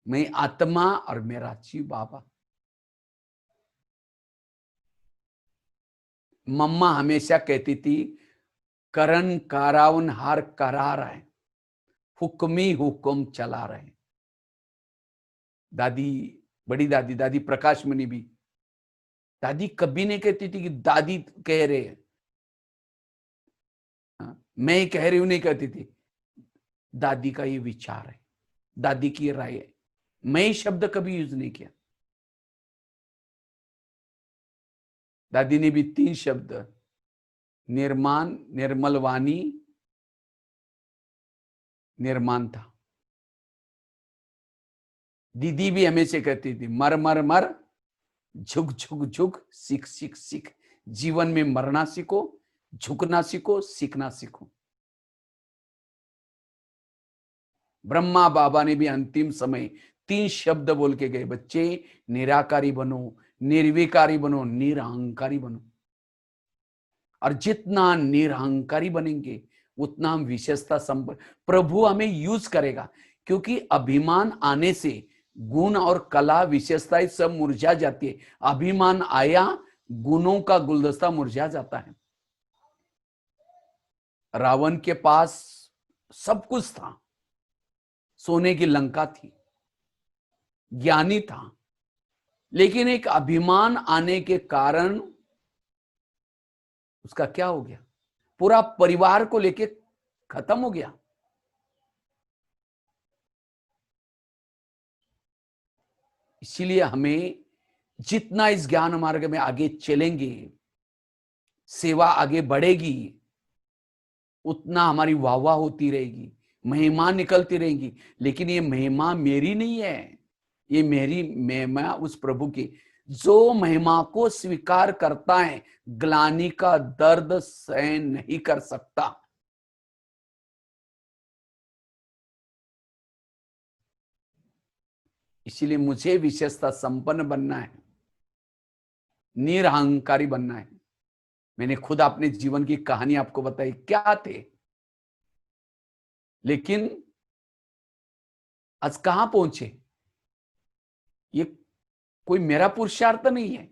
मैं आत्मा और मेरा जीव बाबा। मम्मा हमेशा कहती थी, करण कारावन हार करा रहे, हुक्मी हुक्म चला रहे। दादी, बड़ी दादी, दादी प्रकाश मणि भी, दादी कभी नहीं कहती थी कि दादी कह रहे हैं, मैं कह रही हूं, नहीं कहती थी। दादी का ये विचार है, दादी की राय है, मैं शब्द कभी यूज नहीं किया। दादी ने भी 3 शब्द, निर्माण, निर्मल वाणी, निर्माण था। दीदी भी हमेशा कहती थी, मर मर मर, झुक झुक झुक, सीख सीख सीख। जीवन में मरना सीखो, झुकना सीखो, सीखना सीखो। ब्रह्मा बाबा ने भी अंतिम समय 3 शब्द बोल के गए, बच्चे निराकारी बनो, निर्विकारी बनो, निरहंकारी बनो। और जितना निरहंकारी बनेंगे, उतना हम विशेषता संपन्न, प्रभु हमें यूज करेगा। क्योंकि अभिमान आने से गुण और कला विशेषताएं सब मुरझा जाती है। अभिमान आया, गुणों का गुलदस्ता मुरझा जाता है। रावण के पास सब कुछ था, सोने की लंका थी, ज्ञानी था, लेकिन एक अभिमान आने के कारण उसका क्या हो गया, पूरा परिवार को लेके खत्म हो गया। इसीलिए हमें जितना इस ज्ञान मार्ग में आगे चलेंगे, सेवा आगे बढ़ेगी, उतना हमारी वाहवाह होती रहेगी, महिमा निकलती रहेगी। लेकिन ये महिमा मेरी नहीं है, ये मेरी महिमा उस प्रभु की। जो महिमा को स्वीकार करता है, ग्लानि का दर्द सहन नहीं कर सकता। इसीलिए मुझे विशेषता संपन्न बनना है, निरहंकारी बनना है। मैंने खुद अपने जीवन की कहानी आपको बताई, क्या थे, लेकिन आज कहां पहुंचे, ये कोई मेरा पुरुषार्थ नहीं है।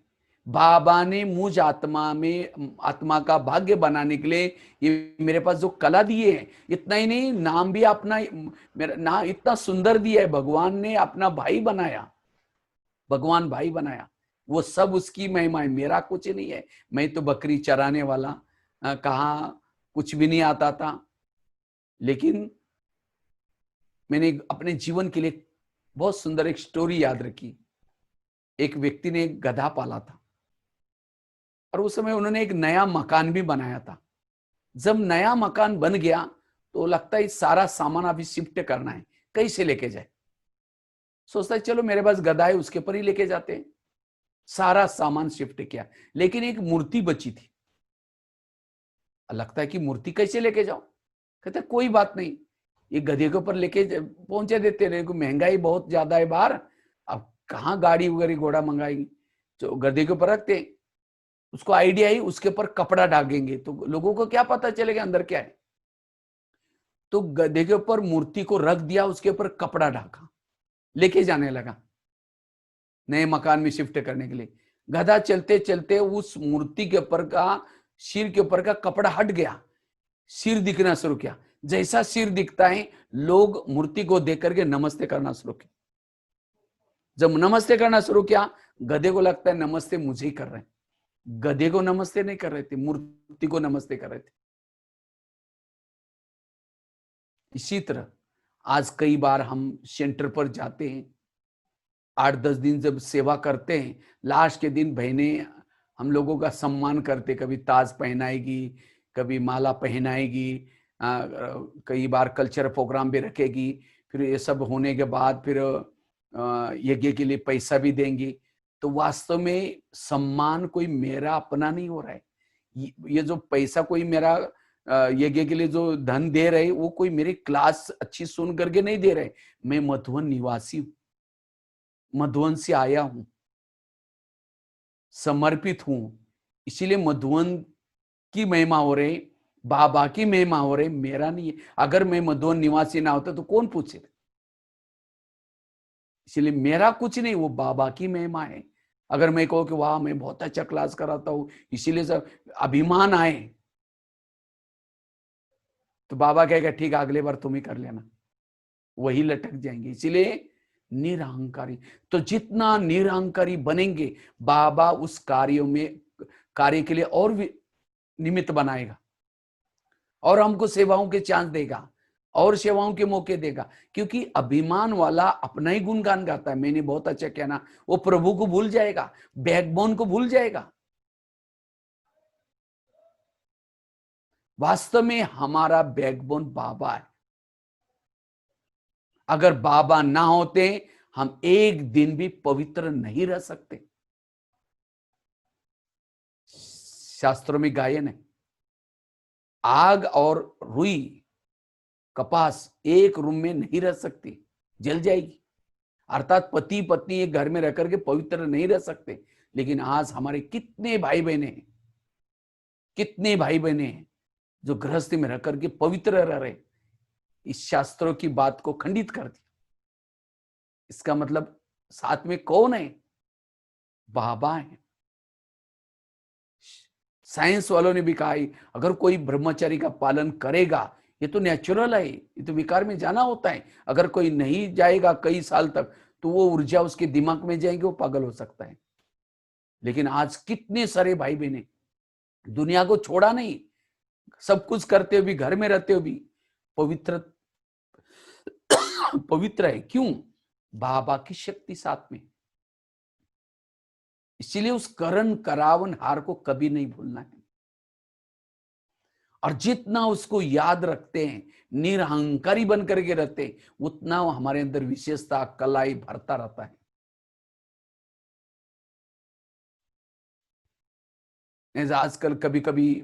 बाबा ने मुझ आत्मा में, आत्मा का भाग्य बनाने के लिए ये मेरे पास जो कला दिए है, इतना ही नहीं, नाम भी अपना, मेरा नाम इतना सुंदर दिया है। भगवान ने अपना भाई बनाया, भगवान भाई बनाया, वो सब उसकी महिमा है, मेरा कुछ नहीं है। मैं तो बकरी चराने वाला, कहा कुछ भी नहीं आता था। लेकिन मैंने अपने जीवन के लिए बहुत सुंदर एक स्टोरी याद रखी। एक व्यक्ति ने एक गधा पाला था, और उस समय उन्होंने एक नया मकान भी बनाया था। जब नया मकान बन गया तो लगता है सारा सामान अभी शिफ्ट करना है, कैसे लेके जाए। सोचता है चलो मेरे पास गधा है, उसके पर ही लेके जाते हैं। सारा सामान शिफ्ट किया, लेकिन एक मूर्ति बची थी। लगता है कि मूर्ति कैसे लेके जाओ। कहते कोई बात नहीं, ये गधे के ऊपर लेके पहुंचे देते रहे, महंगाई बहुत ज्यादा है बाहर, अब कहाँ गाड़ी वगैरह घोड़ा मंगाएगी, तो गधे के ऊपर रखते। उसको आइडिया ही, उसके ऊपर कपड़ा ढाकेंगे तो लोगों को क्या पता चलेगा अंदर क्या है। तो गधे के ऊपर मूर्ति को रख दिया, उसके ऊपर कपड़ा ढाका, लेके जाने लगा नए मकान में शिफ्ट करने के लिए। गधा चलते चलते उस मूर्ति के ऊपर का, सिर के ऊपर का कपड़ा हट गया, सिर दिखना शुरू किया। जैसा सिर दिखता है, लोग मूर्ति को देख करके नमस्ते करना शुरू किया। जब नमस्ते करना शुरू किया, गधे को लगता है नमस्ते मुझे ही कर रहे हैं। गधे को नमस्ते नहीं कर रहे थे, मूर्ति को नमस्ते कर रहे थे। इसी तरह आज कई बार हम सेंटर पर जाते हैं, 8-10 दिन जब सेवा करते हैं, लास्ट के दिन बहनें हम लोगों का सम्मान करते, कभी ताज पहनाएगी, कभी माला पहनाएगी, कई बार कल्चर प्रोग्राम भी रखेगी, फिर ये सब होने के बाद फिर यज्ञ के लिए पैसा भी देंगी। तो वास्तव में सम्मान कोई मेरा अपना नहीं हो रहा है। ये जो पैसा कोई मेरा यज्ञ के लिए जो धन दे रहे, वो कोई मेरी क्लास अच्छी सुन करके नहीं दे रहे। मैं मधुवन निवासी हूं, मधुवन से आया हूं, समर्पित हूं, इसीलिए मधुवन की महिमा हो रही, बाबा की महिमा हो रही, मेरा नहीं है। अगर मैं मधुवन निवासी ना होता तो कौन पूछे? इसलिए मेरा कुछ नहीं, वो बाबा की महिमा है। अगर मैं कहूं कि वाह मैं बहुत अच्छा क्लास कराता हूं, इसीलिए सब अभिमान आए, तो बाबा कहेगा ठीक है अगले बार तुम ही कर लेना, वही लटक जाएंगे। इसीलिए निरहंकारी, तो जितना निरहंकारी बनेंगे, बाबा उस कार्य के लिए और भी निमित्त बनाएगा, और हमको सेवाओं के चांस देगा, और सेवाओं के मौके देगा। क्योंकि अभिमान वाला अपना ही गुणगान गाता है, मैंने बहुत अच्छा कहना, वो प्रभु को भूल जाएगा, बैकबोन को भूल जाएगा। वास्तव में हमारा बैकबोन बाबा है। अगर बाबा ना होते हम एक दिन भी पवित्र नहीं रह सकते। शास्त्रों में गायन है, आग और रुई कपास एक रूम में नहीं रह सकती, जल जाएगी। अर्थात पति पत्नी एक घर में रह करके पवित्र नहीं रह सकते। लेकिन आज हमारे कितने भाई बहने हैं, कितने भाई बहने हैं जो गृहस्थी में रह करके पवित्र रह रहे। इस शास्त्रों की बात को खंडित कर दिया। इसका मतलब साथ में कौन है? बाबा है। साइंस वालों ने भी कहा है, अगर कोई ब्रह्मचर्य का पालन करेगा, ये तो नेचुरल है, ये तो विकार में जाना होता है। अगर कोई नहीं जाएगा कई साल तक, तो वो ऊर्जा उसके दिमाग में जाएगी, वो पागल हो सकता है। लेकिन आज कितने सारे भाई बहने दुनिया को छोड़ा नहीं, सब कुछ करते हुए भी, घर में रहते हुए भी पवित्र पवित्र है। क्यों? बाबा की शक्ति साथ में। इसीलिए उस करण करावन हार को कभी नहीं भूलना है। और जितना उसको याद रखते हैं, निरहंकारी बन करके रहते हैं, उतना हमारे अंदर विशेषता कलाई भरता रहता है। आजकल कभी कभी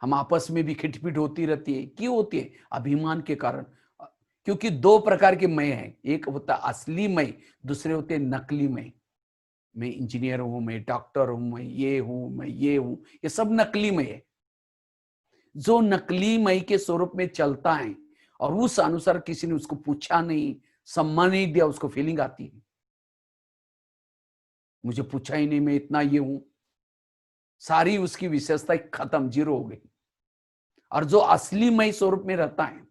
हम आपस में भी खिटपिट होती रहती है। क्यों होती है? अभिमान के कारण। क्योंकि दो प्रकार के मैं हैं, एक होता असली मैं, दूसरे होते नकली मैं। मैं इंजीनियर हूं, मैं डॉक्टर हूं, मैं ये हूं, मैं ये हूं, ये सब नकली मैं है। जो नकली मई के स्वरूप में चलता है और उस अनुसार किसी ने उसको पूछा नहीं, सम्मान नहीं दिया, उसको फीलिंग आती है, मुझे पूछा ही नहीं, मैं इतना ये हूं, सारी उसकी विशेषता खत्म, जीरो हो गई। और जो असली मई स्वरूप में रहता है,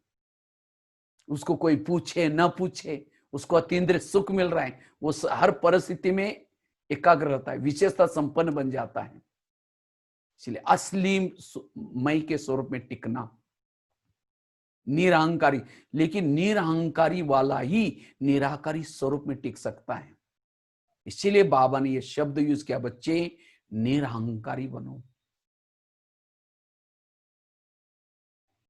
उसको कोई पूछे न पूछे, उसको अतीन्द्रिय सुख मिल रहा है, वो हर परिस्थिति में एकाग्र रहता है, विशेषता संपन्न बन जाता है। इसलिए असली मई के स्वरूप में टिकना, निरहंकारी। लेकिन निरहंकारी वाला ही निराकारी स्वरूप में टिक सकता है। इसीलिए बाबा ने यह शब्द यूज किया, बच्चे निरहंकारी बनो।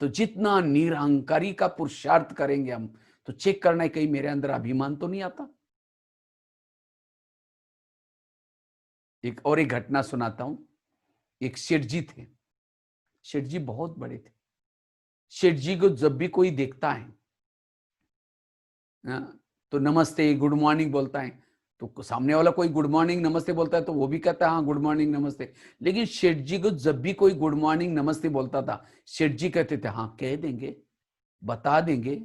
तो जितना निरहंकारी का पुरुषार्थ करेंगे हम, तो चेक करना है कहीं मेरे अंदर अभिमान तो नहीं आता। एक और एक घटना सुनाता हूं। एक सेठ जी थे, सेठ जी बहुत बड़े थे। सेठ जी को जब भी कोई देखता है तो नमस्ते गुड मॉर्निंग बोलता है, तो सामने वाला कोई गुड मॉर्निंग नमस्ते बोलता है तो वो भी कहता है हाँ गुड मॉर्निंग नमस्ते। लेकिन सेठ जी को जब भी कोई गुड मॉर्निंग नमस्ते बोलता था, सेठ जी कहते थे हाँ कह देंगे, बता देंगे,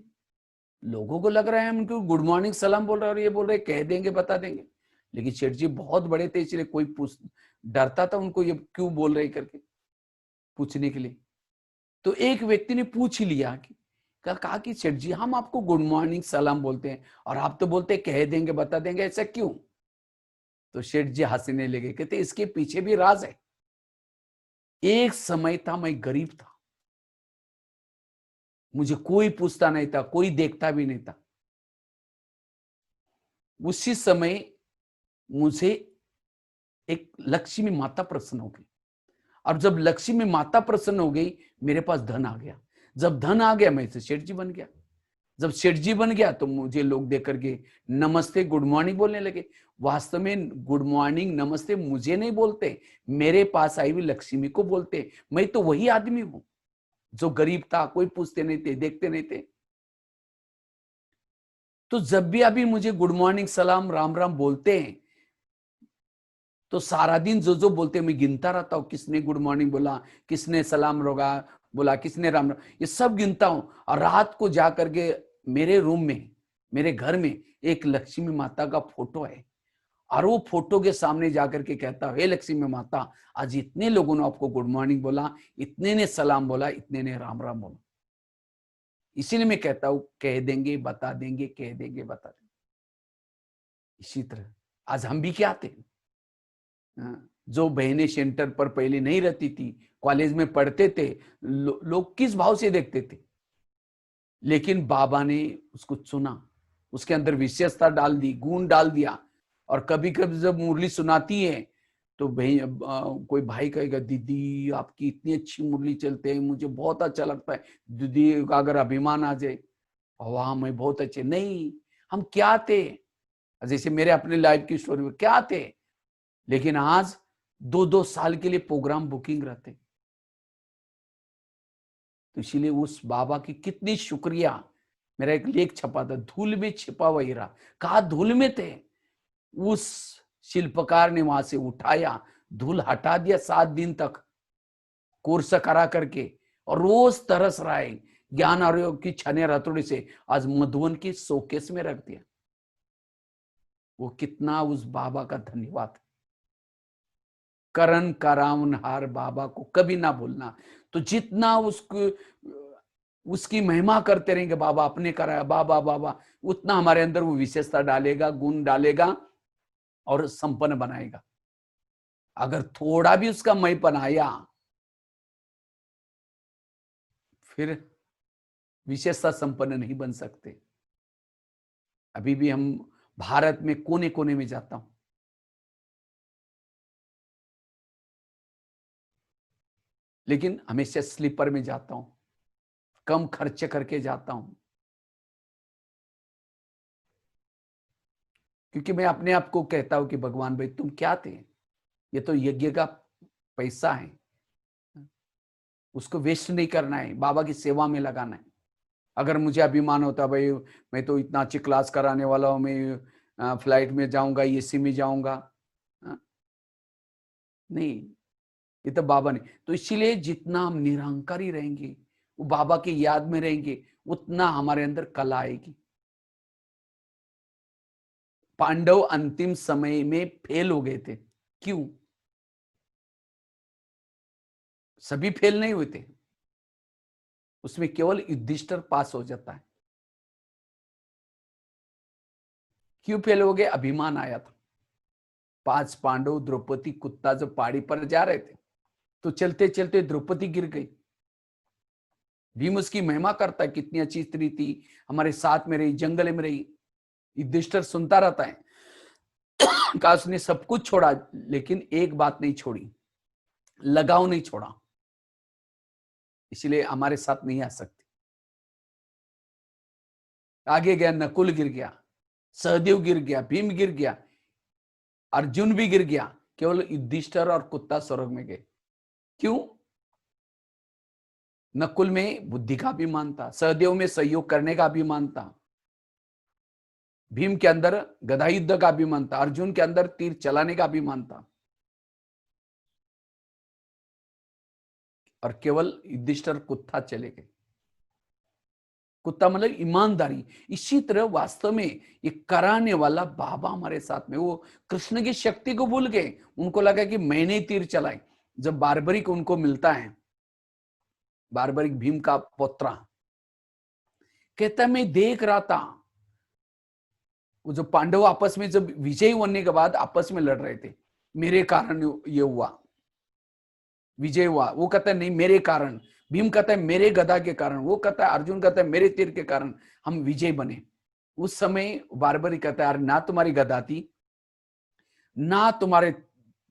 लोगों को लग रहा है हम उनको गुड मॉर्निंग सलाम बोल रहे हैं और ये बोल रहे कह देंगे बता देंगे। लेकिन सेठ जी बहुत बड़े थे, इसलिए कोई पूछ डरता था उनको ये क्यों बोल रहे करके पूछने के लिए। तो एक व्यक्ति ने पूछ ही लिया कि कहा कि सेठ जी हम आपको गुड मॉर्निंग सलाम बोलते हैं और आप तो बोलते कह देंगे बता देंगे, ऐसा क्यों? तो सेठ जी हंसने लगे, कहते इसके पीछे भी राज है। एक समय था मैं गरीब था, मुझे कोई पूछता नहीं था, कोई देखता भी नहीं था। उसी समय मुझे एक लक्ष्मी माता प्रसन्न हो गई अब जब लक्ष्मी माता प्रसन्न हो गई, मेरे पास धन आ गया। जब धन आ गया, मैं सेठ जी बन गया। जब सेठ जी बन गया तो मुझे लोग देख करके नमस्ते गुड मॉर्निंग बोलने लगे। वास्तव में गुड मॉर्निंग नमस्ते मुझे नहीं बोलते, मेरे पास आई हुई लक्ष्मी को बोलते। मैं तो वही आदमी हूं जो गरीब था, कोई पूछते नहीं थे, देखते नहीं थे। तो जब भी अभी मुझे गुड मॉर्निंग सलाम राम राम बोलते हैं, तो सारा दिन जो जो बोलते हैं मैं गिनता रहता हूं, किसने गुड मॉर्निंग बोला, किसने सलाम रोगा बोला, किसने राम राम, ये सब गिनता हूं। और रात को जा करके मेरे रूम में, मेरे घर में एक लक्ष्मी माता का फोटो है, और वो फोटो के सामने जाकर के कहता है, हे लक्ष्मी माता, आज इतने लोगों ने आपको गुड मॉर्निंग बोला, इतने ने सलाम बोला, इतने ने राम राम बोला। इसीलिए मैं कहता हूं, कह देंगे बता देंगे, कह देंगे बता देंगे। इसी तरह आज हम भी क्या थे, जो बहनें सेंटर पर पहले नहीं रहती थी, कॉलेज में पढ़ते थे, लोग किस भाव से देखते थे, लेकिन बाबा ने उसको चुना, उसके अंदर विशेषता डाल दी, गुण डाल दिया। और कभी कभी जब मुरली सुनाती है तो कोई भाई कहेगा, दीदी आपकी इतनी अच्छी मुरली चलते हैं, मुझे बहुत अच्छा लगता है। दीदी का अगर अभिमान आ जाए, वाह मैं बहुत अच्छे। नहीं, हम क्या थे, जैसे मेरे अपने लाइफ की स्टोरी में क्या थे, लेकिन आज 2-2 साल के लिए प्रोग्राम बुकिंग रहते। तो इसीलिए उस बाबा की कितनी शुक्रिया। मेरा एक लेख छपा था, धूल में छिपा हुआ हीरा। कहा धूल में थे, उस शिल्पकार ने वहां से उठाया, धूल हटा दिया 7 दिन तक कोर्स करा करके, और रोज तरस रहा है ज्ञान आरोग्य की छने रतोड़ी से, आज मधुवन की शोकेस में रख दिया। वो कितना उस बाबा का धन्यवाद। करण करावनहार बाबा को कभी ना भूलना। तो जितना उसकी महिमा करते रहेंगे, बाबा अपने कराया, बाबा बाबा, उतना हमारे अंदर वो विशेषता डालेगा, गुण डालेगा और संपन्न बनाएगा। अगर थोड़ा भी उसका मैंपन आया, फिर विशेषता संपन्न नहीं बन सकते। अभी भी हम भारत में कोने कोने में जाता हूं, लेकिन हमेशा स्लीपर में जाता हूं, कम खर्च करके जाता हूं, क्योंकि मैं अपने आप को कहता हूं कि भगवान भाई तुम क्या थे, ये तो यज्ञ का पैसा है, उसको वेस्ट नहीं करना है, बाबा की सेवा में लगाना है। अगर मुझे अभिमान होता भाई मैं तो इतना अच्छी क्लास कराने वाला हूं, मैं फ्लाइट में जाऊंगा, एसी में जाऊंगा, नहीं, ये तो बाबा ने। तो इसीलिए जितना हम निरंकारी रहेंगे, वो बाबा की याद में रहेंगे, उतना हमारे अंदर कला आएगी। पांडव अंतिम समय में फेल हो गए थे, क्यों? सभी फेल नहीं हुए थे, उसमें केवल युधिष्ठिर पास हो जाता है। क्यों फेल हो गए? अभिमान आया था। 5 पांडव द्रौपदी कुत्ता जब पहाड़ी पर जा रहे थे, तो चलते चलते द्रौपदी गिर गई। भीम उसकी महिमा करता है, कितनी अच्छी स्त्री थी, हमारे साथ में रही, जंगल में रही। युधिष्ठिर सुनता रहता है। कहा उसने सब कुछ छोड़ा, लेकिन एक बात नहीं छोड़ी, लगाव नहीं छोड़ा। इसलिए हमारे साथ नहीं आ सकती। आगे गया, नकुल गिर गया, सहदेव गिर गया, भीम गिर गया, अर्जुन भी गिर गया, केवल युधिष्ठिर और कुत्ता स्वर्ग में गए। क्यों? नकुल में बुद्धि का अभिमान था, सहदेव में सहयोग करने का अभिमान था, भीम के अंदर गदा युद्ध का अभिमान था, अर्जुन के अंदर तीर चलाने का अभिमान था, और केवल युधिष्ठिर कुत्ता चले गए। कुत्ता मतलब ईमानदारी। इसी तरह वास्तव में ये कराने वाला बाबा हमारे साथ में, वो कृष्ण की शक्ति को भूल गए, उनको लगा कि मैंने तीर चलाए। जब बार्बरिक उनको मिलता है, बार्बरिक भीम का पोत्रा, कहता मैं देख रहा था, वो जो पांडव आपस में जब विजयी होने के बाद आपस में लड़ रहे थे, मेरे कारण ये हुआ, विजय हुआ। वो कहता है नहीं मेरे कारण, भीम कहता है मेरे गदा के कारण, वो कहता है, अर्जुन कहता है मेरे तीर के कारण हम विजय बने। उस समय बार्बरी कहता है ना तुम्हारी गदा थी, ना तुम्हारे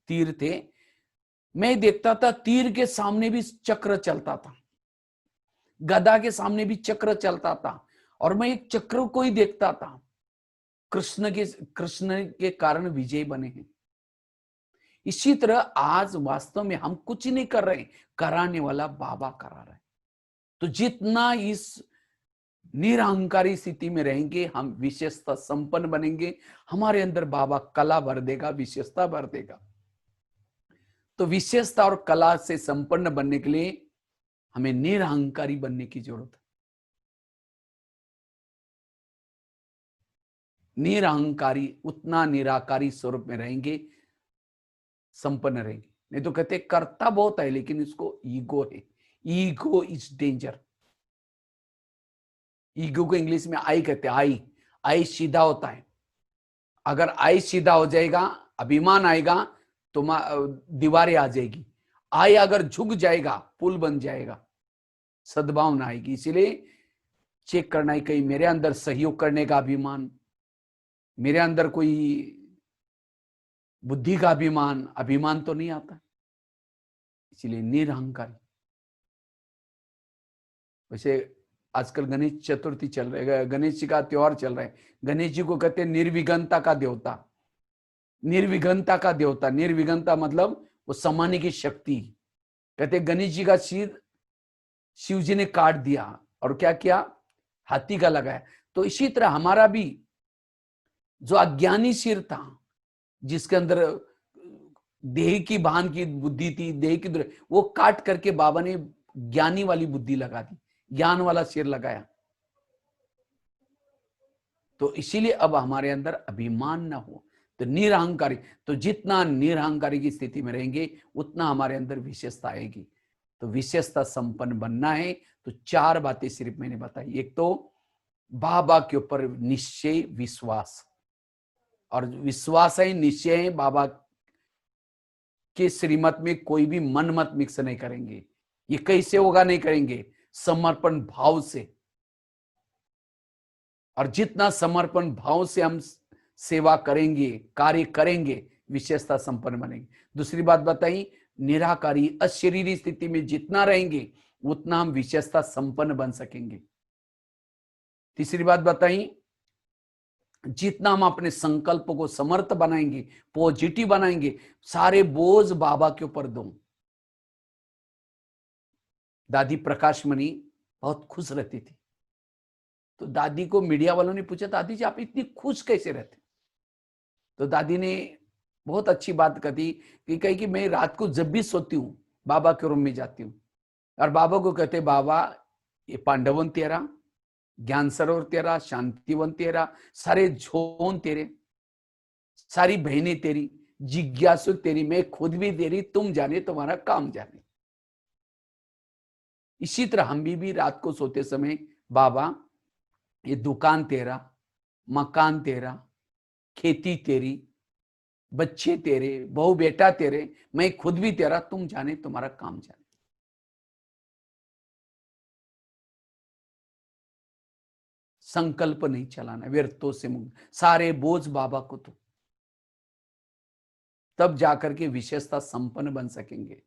तीर थे, मैं देखता था तीर के सामने भी चक्र चलता था, गदा के सामने भी चक्र चलता था, और मैं एक चक्र को ही देखता था। कृष्ण के कारण विजय बने हैं। इसी तरह आज वास्तव में हम कुछ नहीं कर रहे, कराने वाला बाबा करा रहे हैं। तो जितना इस निरहंकारी स्थिति में रहेंगे, हम विशेषता संपन्न बनेंगे। हमारे अंदर बाबा कला भर देगा, विशेषता भर देगा। तो विशेषता और कला से संपन्न बनने के लिए हमें निरहंकारी बनने की जरूरत है। निरहंकारी, उतना निराकारी स्वरूप में रहेंगे, संपन्न रहेंगे। नहीं तो कहते करता बहुत है, लेकिन इसको ईगो है। Ego is danger. ईगो को इंग्लिश में आई कहते हैं। आई सीधा होता है। अगर आई सीधा हो जाएगा, अभिमान आएगा तो दीवारें आ जाएगी। आई अगर झुक जाएगा, पुल बन जाएगा, सद्भावना आएगी। इसीलिए चेक करना है, कहीं मेरे अंदर सहयोग करने का अभिमान, मेरे अंदर कोई बुद्धि का अभिमान तो नहीं आता। इसीलिए निरहंकारी। वैसे आजकल गणेश चतुर्थी चल रही है, गणेश जी का त्योहार चल रहा है। गणेश जी को कहते हैं निर्विघ्नता का देवता। निर्विघ्नता का देवता, निर्विघ्नता मतलब वो समाने की शक्ति। कहते गणेश जी का सिर शिव जी ने काट दिया और क्या किया, हाथी का लगाया। तो इसी तरह हमारा भी जो अज्ञानी सिर था, जिसके अंदर देह की भान की बुद्धि थी, देह की, वो काट करके बाबा ने ज्ञानी वाली बुद्धि लगा दी, ज्ञान वाला सिर लगाया। तो इसीलिए अब हमारे अंदर अभिमान ना हो, तो निरहंकारी। तो जितना निरहंकारी की स्थिति में रहेंगे, उतना हमारे अंदर विशेषता आएगी। तो विशेषता संपन्न बनना है तो चार बातें सिर्फ मैंने बताई। एक तो बाबा के ऊपर निश्चय, विश्वास, और विश्वास है, निश्चय है। बाबा के श्रीमत में कोई भी मन मत मिक्स नहीं करेंगे। ये कैसे होगा, नहीं करेंगे, समर्पण भाव से। और जितना समर्पण भाव से हम सेवा करेंगे, कार्य करेंगे, विशेषता संपन्न बनेंगे। दूसरी बात बताई, निराकारी अशरीरी स्थिति में जितना रहेंगे, उतना हम विशेषता संपन्न बन सकेंगे। तीसरी बात बताई, जितना हम अपने संकल्प को समर्थ बनाएंगे, पॉजिटिव बनाएंगे, सारे बोझ बाबा के ऊपर दो। दादी प्रकाश मणि बहुत खुश रहती थी। तो दादी को मीडिया वालों ने पूछा, दादी जी आप इतनी खुश कैसे रहते? तो दादी ने बहुत अच्छी बात कही कि मैं रात को जब भी सोती हूँ, बाबा के रूम में जाती हूँ और बाबा को कहते, बाबा ये पांडवन तेरा, ज्ञान सरोवर तेरा, शांतिवन तेरा, सारे झोन तेरे, सारी बहनें तेरी, जिज्ञासु तेरी, मैं खुद भी तेरी, तुम जाने तुम्हारा काम जाने। इसी तरह हम भी रात को सोते समय, बाबा ये दुकान तेरा, मकान तेरा, खेती तेरी, बच्चे तेरे, बहू बेटा तेरे, मैं खुद भी तेरा, तुम जाने तुम्हारा काम जाने। संकल्प नहीं चलाना, व्यर्थों से मुक्त, सारे बोझ बाबा को तो, तब जाकर के विशेषता संपन्न बन सकेंगे।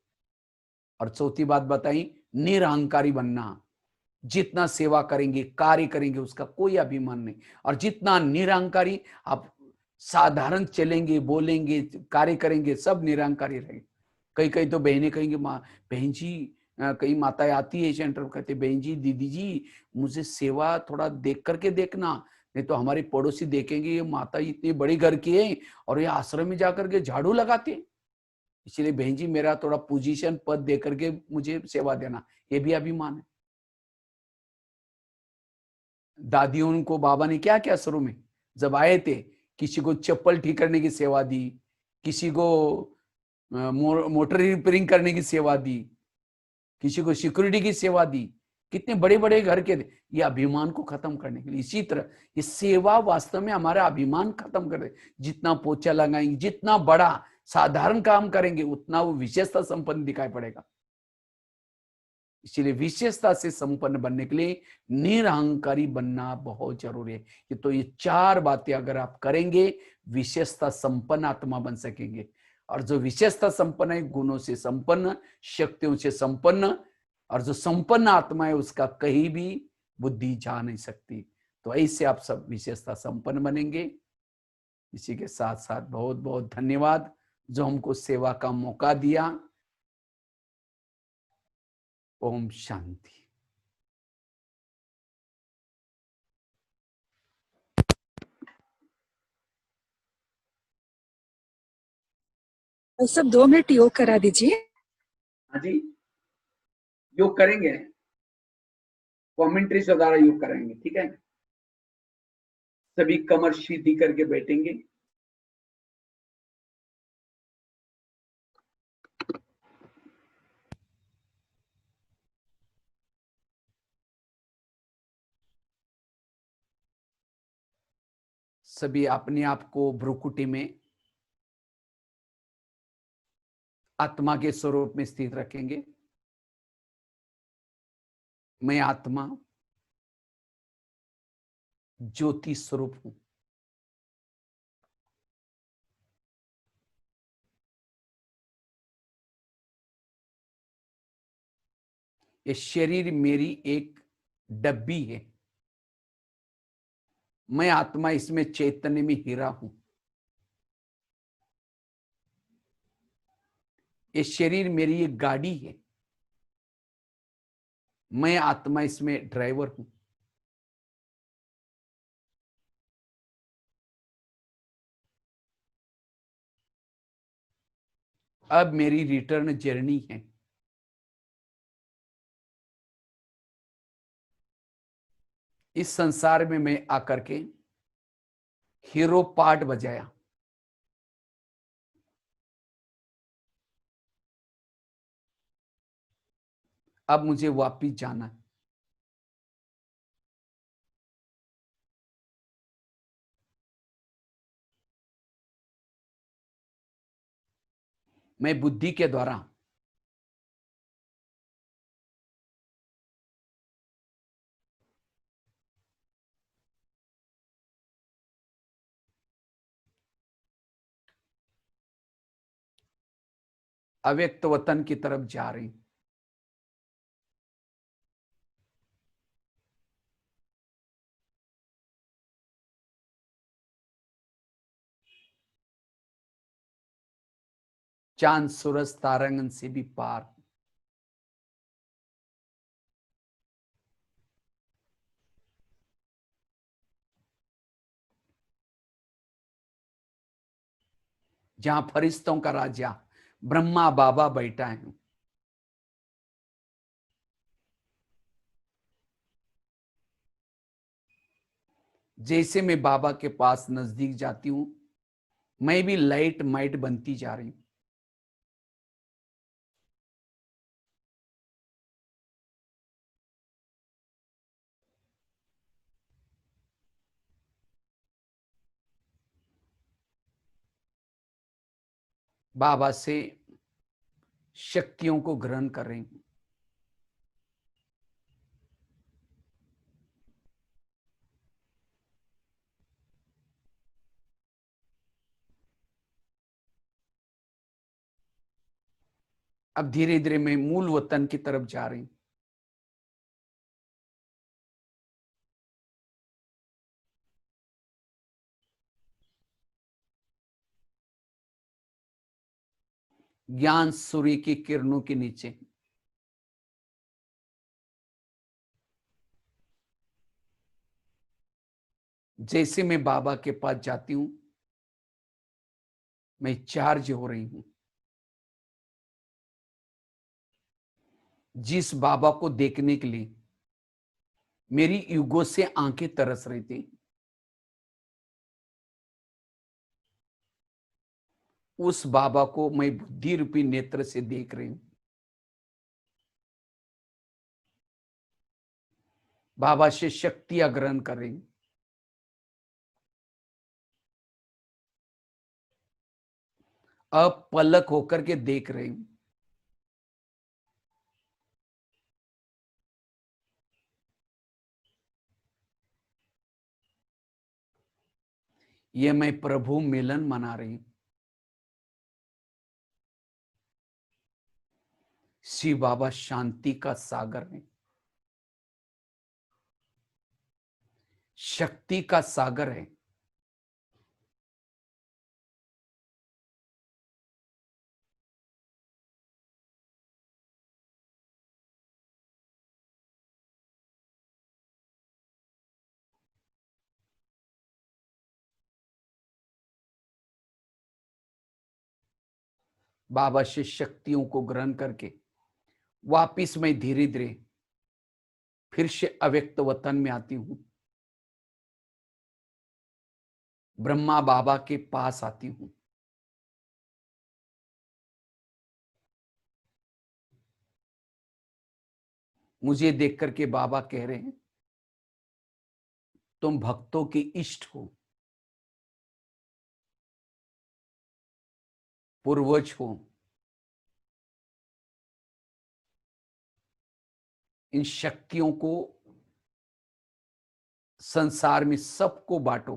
और चौथी बात बताई, निरहंकारी बनना। जितना सेवा करेंगे, कार्य करेंगे, उसका कोई अभिमान नहीं। और जितना निरहंकारी, आप साधारण चलेंगे, बोलेंगे, कार्य करेंगे, सब निरहंकारी रहेंगे। कई कई तो बहनें कहेंगे, माँ बहन जी, कई माताएं आती है सेंटर, कहते बहन जी, दीदी जी मुझे सेवा थोड़ा देख करके देखना, नहीं तो हमारे पड़ोसी देखेंगे ये माता इतनी बड़ी घर की है और ये आश्रम में जाकर के झाड़ू लगाते, इसलिए बहन जी मेरा थोड़ा पोजीशन पद दे करके मुझे सेवा देना। ये भी अभिमान है। दादियों को बाबा ने क्या क्या शुरू में जब आए थे, किसी को चप्पल ठीक करने की सेवा दी, किसी को मोटर रिपेयरिंग करने की सेवा दी, किसी को सिक्योरिटी की सेवा दी। कितने बड़े बड़े घर के थे, ये अभिमान को खत्म करने के लिए। इसी तरह ये सेवा वास्तव में हमारा अभिमान खत्म कर दे। जितना पोछा लगाएंगे, जितना बड़ा साधारण काम करेंगे, उतना वो विशेषता संपन्न दिखाई पड़ेगा। इसलिए विशेषता से संपन्न बनने के लिए निरहंकारी बनना बहुत जरूरी है। तो ये चार बातें अगर आप करेंगे, विशेषता संपन्न आत्मा बन सकेंगे। और जो विशेषता संपन्न है, गुणों से संपन्न, शक्तियों से संपन्न, और जो संपन्न आत्मा है उसका कहीं भी बुद्धि जा नहीं सकती। तो ऐसे आप सब विशेषता संपन्न बनेंगे। इसी के साथ साथ बहुत बहुत धन्यवाद जो हमको सेवा का मौका दिया। ओम शांति। भाई साहब 2 मिनट योग करा दीजिए। हाँ जी, योग करेंगे, कमेंट्री से द्वारा योग करेंगे, ठीक है। सभी कमर सीधी करके बैठेंगे। सभी अपने आप को भ्रुकुटी में आत्मा के स्वरूप में स्थित रखेंगे। मैं आत्मा ज्योति स्वरूप हूं। ये शरीर मेरी एक डब्बी है। मैं आत्मा इसमें चैतन्य में हीरा हूं। ये शरीर मेरी एक गाड़ी है। मैं आत्मा इसमें ड्राइवर हूं। अब मेरी रिटर्न जर्नी है। इस संसार में मैं आकर के हीरो पार्ट बजाया। अब मुझे वापिस जाना है। मैं बुद्धि के द्वारा अव्यक्त वतन की तरफ जा रही हूं। चांद सूरज तारांगन से भी पार। जहां फरिश्तों का राजा ब्रह्मा बाबा बैठा है। जैसे मैं बाबा के पास नजदीक जाती हूं, मैं भी लाइट माइट बनती जा रही हूं। बाबा से शक्तियों को ग्रहण कर रही हूं। अब धीरे धीरे मैं मूल वतन की तरफ जा रही हूं। ज्ञान सूर्य की किरणों के नीचे जैसे मैं बाबा के पास जाती हूं, मैं चार्ज हो रही हूं। जिस बाबा को देखने के लिए मेरी युगों से आंखें तरस रही थी, उस बाबा को मैं बुद्धि रूपी नेत्र से देख रही हूं। बाबा से शक्तियां ग्रहण कर रही हूं। अब पलक होकर के देख रही हूं। ये मैं प्रभु मिलन मना रही हूं। शिव बाबा शांति का सागर है, शक्ति का सागर है। बाबा से शक्तियों को ग्रहण करके वापिस मैं धीरे धीरे फिर से अव्यक्त वतन में आती हूं, ब्रह्मा बाबा के पास आती हूं। मुझे देख करके बाबा कह रहे हैं, तुम भक्तों के इष्ट हो, पूर्वज हो। इन शक्तियों को संसार में सबको बांटो।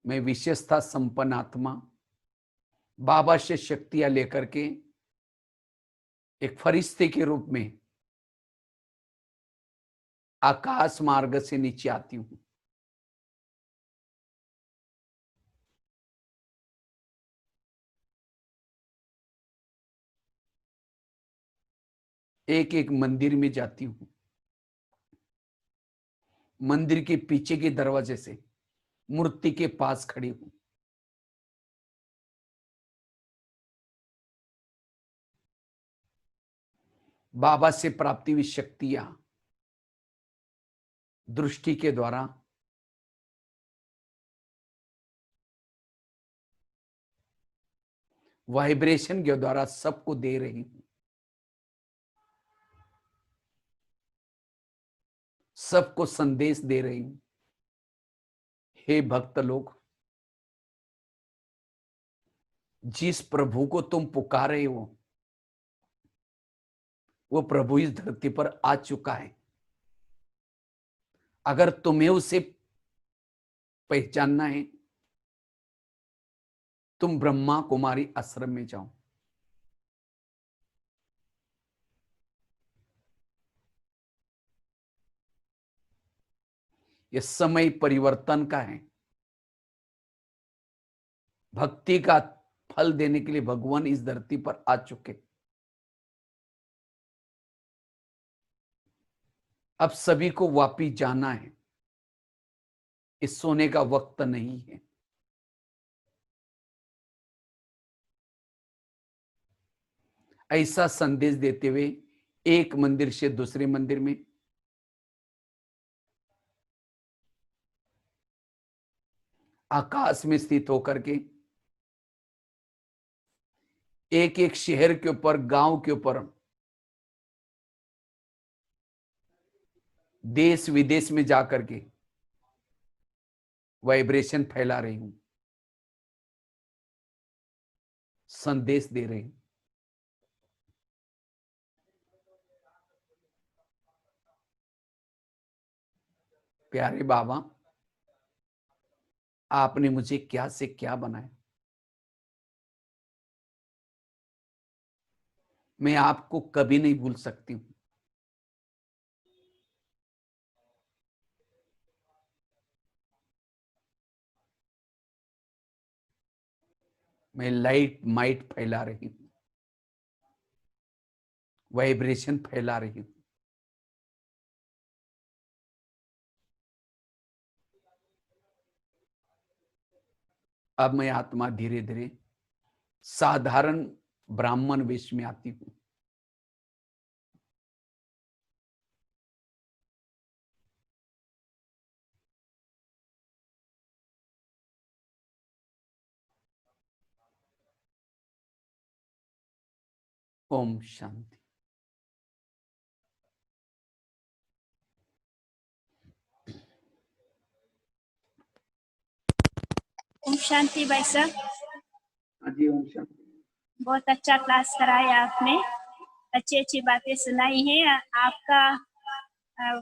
मैं विशेषता संपन्न आत्मा बाबा से शक्तियां लेकर के एक फरिश्ते के रूप में आकाश मार्ग से नीचे आती हूं। एक एक मंदिर में जाती हूं, मंदिर के पीछे के दरवाजे से मूर्ति के पास खड़ी हूं। बाबा से प्राप्ति हुई शक्तियां दृष्टि के द्वारा वाइब्रेशन के द्वारा सबको दे रही हूं। सबको संदेश दे रही हूं। हे भक्त लोग, जिस प्रभु को तुम पुकारे हो वो प्रभु इस धरती पर आ चुका है। अगर तुम्हें उसे पहचानना है, तुम ब्रह्मा कुमारी आश्रम में जाओ। यह समय परिवर्तन का है। भक्ति का फल देने के लिए भगवान इस धरती पर आ चुके। अब सभी को वापिस जाना है। इस सोने का वक्त नहीं है। ऐसा संदेश देते हुए एक मंदिर से दूसरे मंदिर में, आकाश में स्थित होकर के एक एक शहर के ऊपर, गांव के ऊपर, देश विदेश में जाकर के वाइब्रेशन फैला रही हूं, संदेश दे रही हूं। प्यारे बाबा, आपने मुझे क्या से क्या बनाया। मैं आपको कभी नहीं भूल सकती हूं। मैं लाइट माइट फैला रही हूं, वाइब्रेशन फैला रही हूं। अब मैं आत्मा धीरे धीरे साधारण ब्राह्मण वेश में आती हूं। ओम शांति। ओम शांति भाई साहब, हाँ जी, ओम शांति। बहुत अच्छा क्लास कराया आपने, अच्छी अच्छी बातें सुनाई हैं। आपका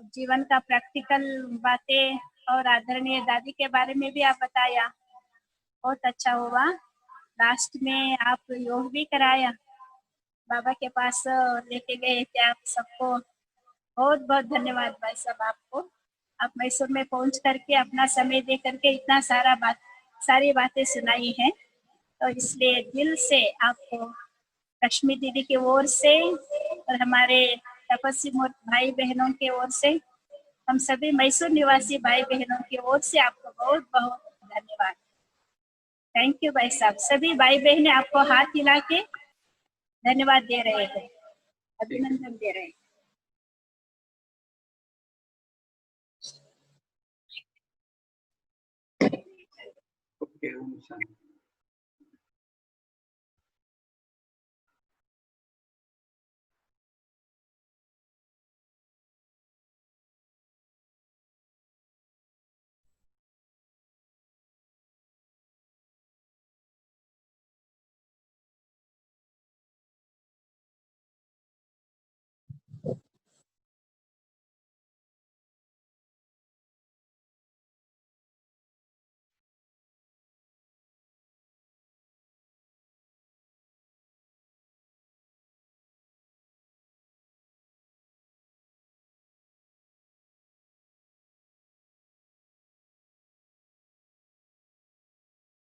जीवन का प्रैक्टिकल बातें और आदरणीय दादी के बारे में भी आप बताया, बहुत अच्छा हुआ। लास्ट में आप योग भी कराया, बाबा के पास लेके गए थे आप सबको। बहुत बहुत धन्यवाद भाई साहब आपको। आप मैसूर में पहुंच करके अपना समय दे करके इतना सारी बातें सुनाई हैं, तो इसलिए दिल से आपको लक्ष्मी दीदी की ओर से और हमारे तपस्वी भाई बहनों की ओर से, हम सभी मैसूर निवासी भाई बहनों की ओर से आपको बहुत बहुत धन्यवाद। थैंक यू भाई साहब। सभी भाई बहनें आपको हाथ हिला के धन्यवाद दे रहे हैं, अभिनंदन दे रहे हैं। ओके,